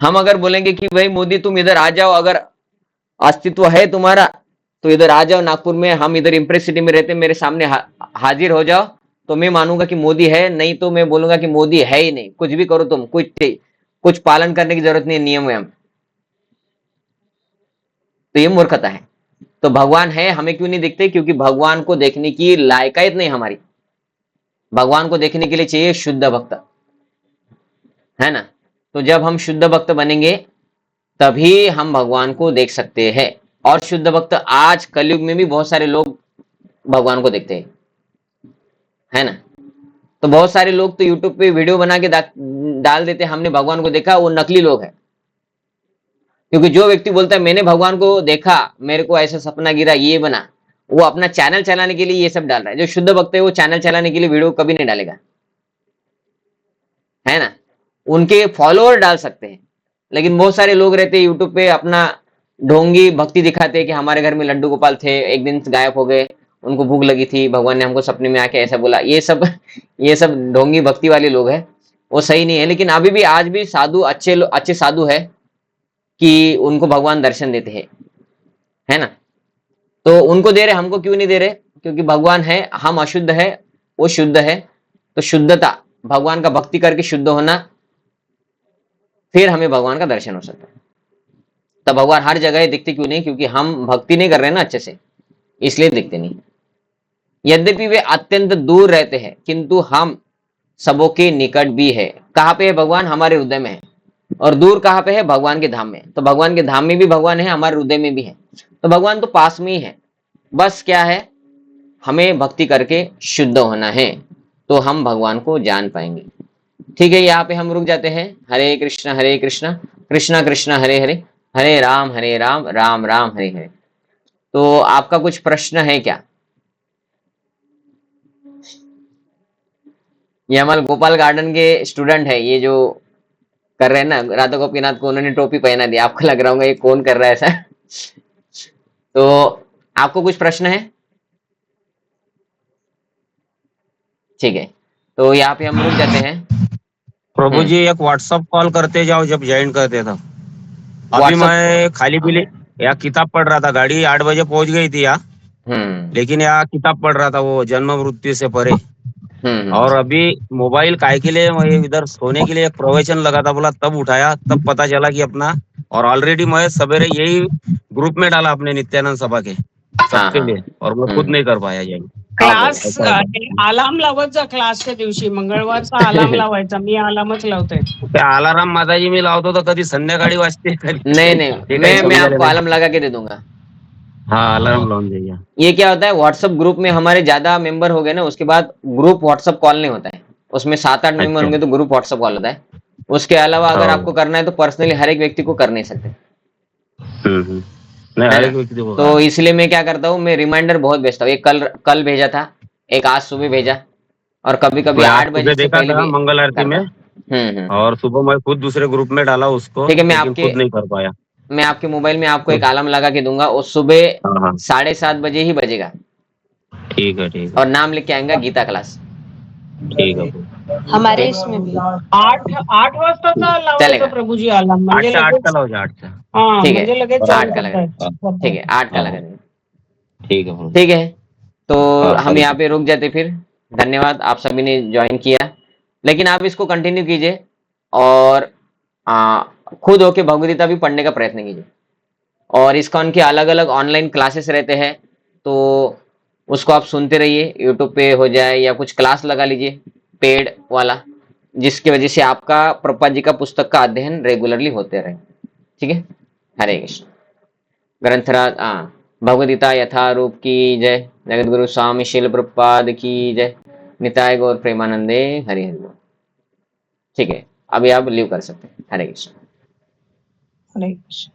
हम अगर बोलेंगे कि भाई मोदी तुम इधर आ जाओ, अगर अस्तित्व है तुम्हारा तो इधर आ जाओ नागपुर में, हम इधर इंप्रेस सिटी में रहते, मेरे सामने हाजिर हो जाओ, तो मैं मानूंगा कि मोदी है। नहीं तो मैं बोलूंगा कि मोदी है ही नहीं, कुछ भी करो तुम, कुछ पालन करने की जरूरत नहीं है, नियम है। तो ये मूर्खता है। तो भगवान है, हमें क्यों नहीं दिखते? क्योंकि भगवान को देखने की लायकात नहीं हमारी। भगवान को देखने के लिए चाहिए शुद्ध भक्त, है ना। तो जब हम शुद्ध भक्त बनेंगे तभी हम भगवान को देख सकते हैं। और शुद्ध भक्त आज कलयुग में भी बहुत सारे लोग भगवान को देखते हैं, है ना। तो बहुत सारे लोग तो यूट्यूब पे वीडियो बना के डाल देते हैं हमने भगवान को देखा, वो नकली लोग हैं। क्योंकि जो व्यक्ति बोलता है मैंने भगवान को देखा, मेरे को ऐसा सपना गिरा, ये बना, वो अपना चैनल चलाने के लिए ये सब डाल रहा है। जो शुद्ध भक्त है वो चैनल चलाने के लिए वीडियो कभी नहीं डालेगा, है ना। उनके फॉलोअर डाल सकते हैं, लेकिन बहुत सारे लोग रहते हैं यूट्यूब पे अपना ढोंगी भक्ति दिखाते हैं कि हमारे घर में लड्डू गोपाल थे, एक दिन गायब हो गए, उनको भूख लगी थी, भगवान ने हमको सपने में आके ऐसा बोला। ये सब ढोंगी भक्ति वाले लोग हैं, वो सही नहीं है। लेकिन अभी भी आज भी साधु अच्छे साधु है कि उनको भगवान दर्शन देते हैं, है ना। तो उनको दे रहे, हमको क्यों नहीं दे रहे? क्योंकि भगवान है, हम अशुद्ध है, वो शुद्ध है। तो शुद्धता, भगवान का भक्ति करके शुद्ध होना, फिर हमें भगवान का दर्शन हो सकता है। तब भगवान हर जगह दिखते क्यों नहीं? क्योंकि हम भक्ति नहीं कर रहे ना अच्छे से, इसलिए दिखते नहीं। यद्यपि वे अत्यंत दूर रहते हैं किंतु हम सबों के निकट भी है। कहाँ पे है भगवान? हमारे हृदय में है। और दूर कहाँ पे है? भगवान के धाम में। तो भगवान के धाम में भी भगवान है, हमारे हृदय में भी है। तो भगवान तो पास में ही है, बस क्या है, हमें भक्ति करके शुद्ध होना है, तो हम भगवान को जान पाएंगे। ठीक है, यहाँ पे हम रुक जाते हैं। हरे कृष्णा कृष्णा कृष्णा हरे हरे, हरे राम राम राम हरे हरे। तो आपका कुछ प्रश्न है क्या? ये हमारे गोपाल गार्डन के स्टूडेंट है, ये जो कर रहे हैं ना राधा गोपीनाथ को, उन्होंने टोपी पहना दी। आपको लग रहा होगा ये कौन कर रहा है ऐसा। तो आपको कुछ प्रश्न है? ठीक है, तो यहाँ पे हम रुक जाते हैं। प्रभु हम्म। जी, एक व्हाट्सअप कॉल करते जाओ जब ज्वाइन करते तब। अभी व्हाट्सअप। मैं खाली पीली या किताब पढ़ रहा था, गाड़ी 8 बजे पहुंच गई थी यहाँ। हम्म। लेकिन यहाँ किताब पढ़ रहा था, वो जन्म मृत्यु से परे। और अभी मोबाइल काय के लिए मैं इधर सोने के लिए एक प्रवचन लगा था, बोला तब उठाया, तब पता चला कि अपना, और ऑलरेडी मैं सवेरे यही ग्रुप में डाला अपने नित्यानंद सभा के हाँ सबके हाँ लिए, और मैं खुद नहीं कर पाया ज्वाइन। ओके क्लास ऐसा होता अलार्म लावायचा क्लासच्या दिवशी, मंगळवारचा अलार्म लावायचा. मी अलार्मच लावते. ते अलाराम माताजी मी लावतो तर कधी संध्याकाळी वाजते कधी नहीं नहीं, ते काही मैं समजायला आपको नाही. अलार्म लगा के दे दूंगा. हा अलार्म लावून द्या. ये क्या होता है, व्हाट्सएप ग्रुप में हमारे ज्यादा मेंबर हो गए ना, उसके बाद ग्रुप व्हाट्सएप कॉल नहीं होता है. उसमें 7-8 मेंबर अच्छा. होंगे तो ग्रुप व्हाट्सएप कॉल होता है. उसके अलावा अगर हो. आपको करना है तो पर्सनली हर एक व्यक्ति को कर नहीं सकते, हम्म. नाही है हर ना. एक व्यक्ति को तो करा. इसलिए मैं क्या करता हूँ, मैं रिमाइंडर बहुत भेजता हूँ. एक कल कल भेजा था, एक आज सुबह भेजा, और कभी कभी मैं आज 8 बजे सुबह से देखा पहले था भी मंगल आरती में, करता. हम्म. और सुबह मैं खुद दूसरे ग्रुप में डाला उसको, ठीक है, लेकिन खुद नहीं कर पाया. मैं आपके मोबाइल में आपको एक अलार्म लगा के दूंगा, और सुबह हाँ हाँ 7:30 बजे ही बजेगा, ठीक है ठीक है और नाम लिख के आएगा गीता क्लास. ठीक है. हमारे इसमें भी 8 वाजताचा लावायचा चलेगा. प्रभूजी अलार्म, म्हणजे 8चा लगेच. लाव जा 8चा. हा, ठीक है, म्हणजे लगेच बरोबर. चालू 8 का लगा करता देंगे. करता ठीक है, येतं. 8 का हाँ लगा देंगे. ठीक है. ठीक है, तो हाँ, हम चलो. यहाँ पे रुक जाते फिर. धन्यवाद, आप सभी ने ज्वाइन किया, लेकिन आप इसको कंटिन्यू कीजिए, और खुद होके भगवदगीता भी पढ़ने का प्रयत्न कीजिए. और इसका उनके अलग अलग ऑनलाइन क्लासेस रहते हैं, तो उसको आप सुनते रहिए. यूट्यूब पे हो जाए या कुछ क्लास लगा लीजिए पेड वाला, जिसकी वजह से आपका प्रभुपाद जी का पुस्तक का अध्ययन रेगुलरली होते रहे. ठीक है. हरे कृष्ण. ग्रंथराज भगवदगीता यथारूप की जय. जगत गुरु स्वामी शिल प्रभुपाद की जय. निताय गौर प्रेमानंदे. हरि हरि बोल. ठीक है, अभी आप लीव कर सकते हैं. हरे कृष्ण. हरे कृष्ण.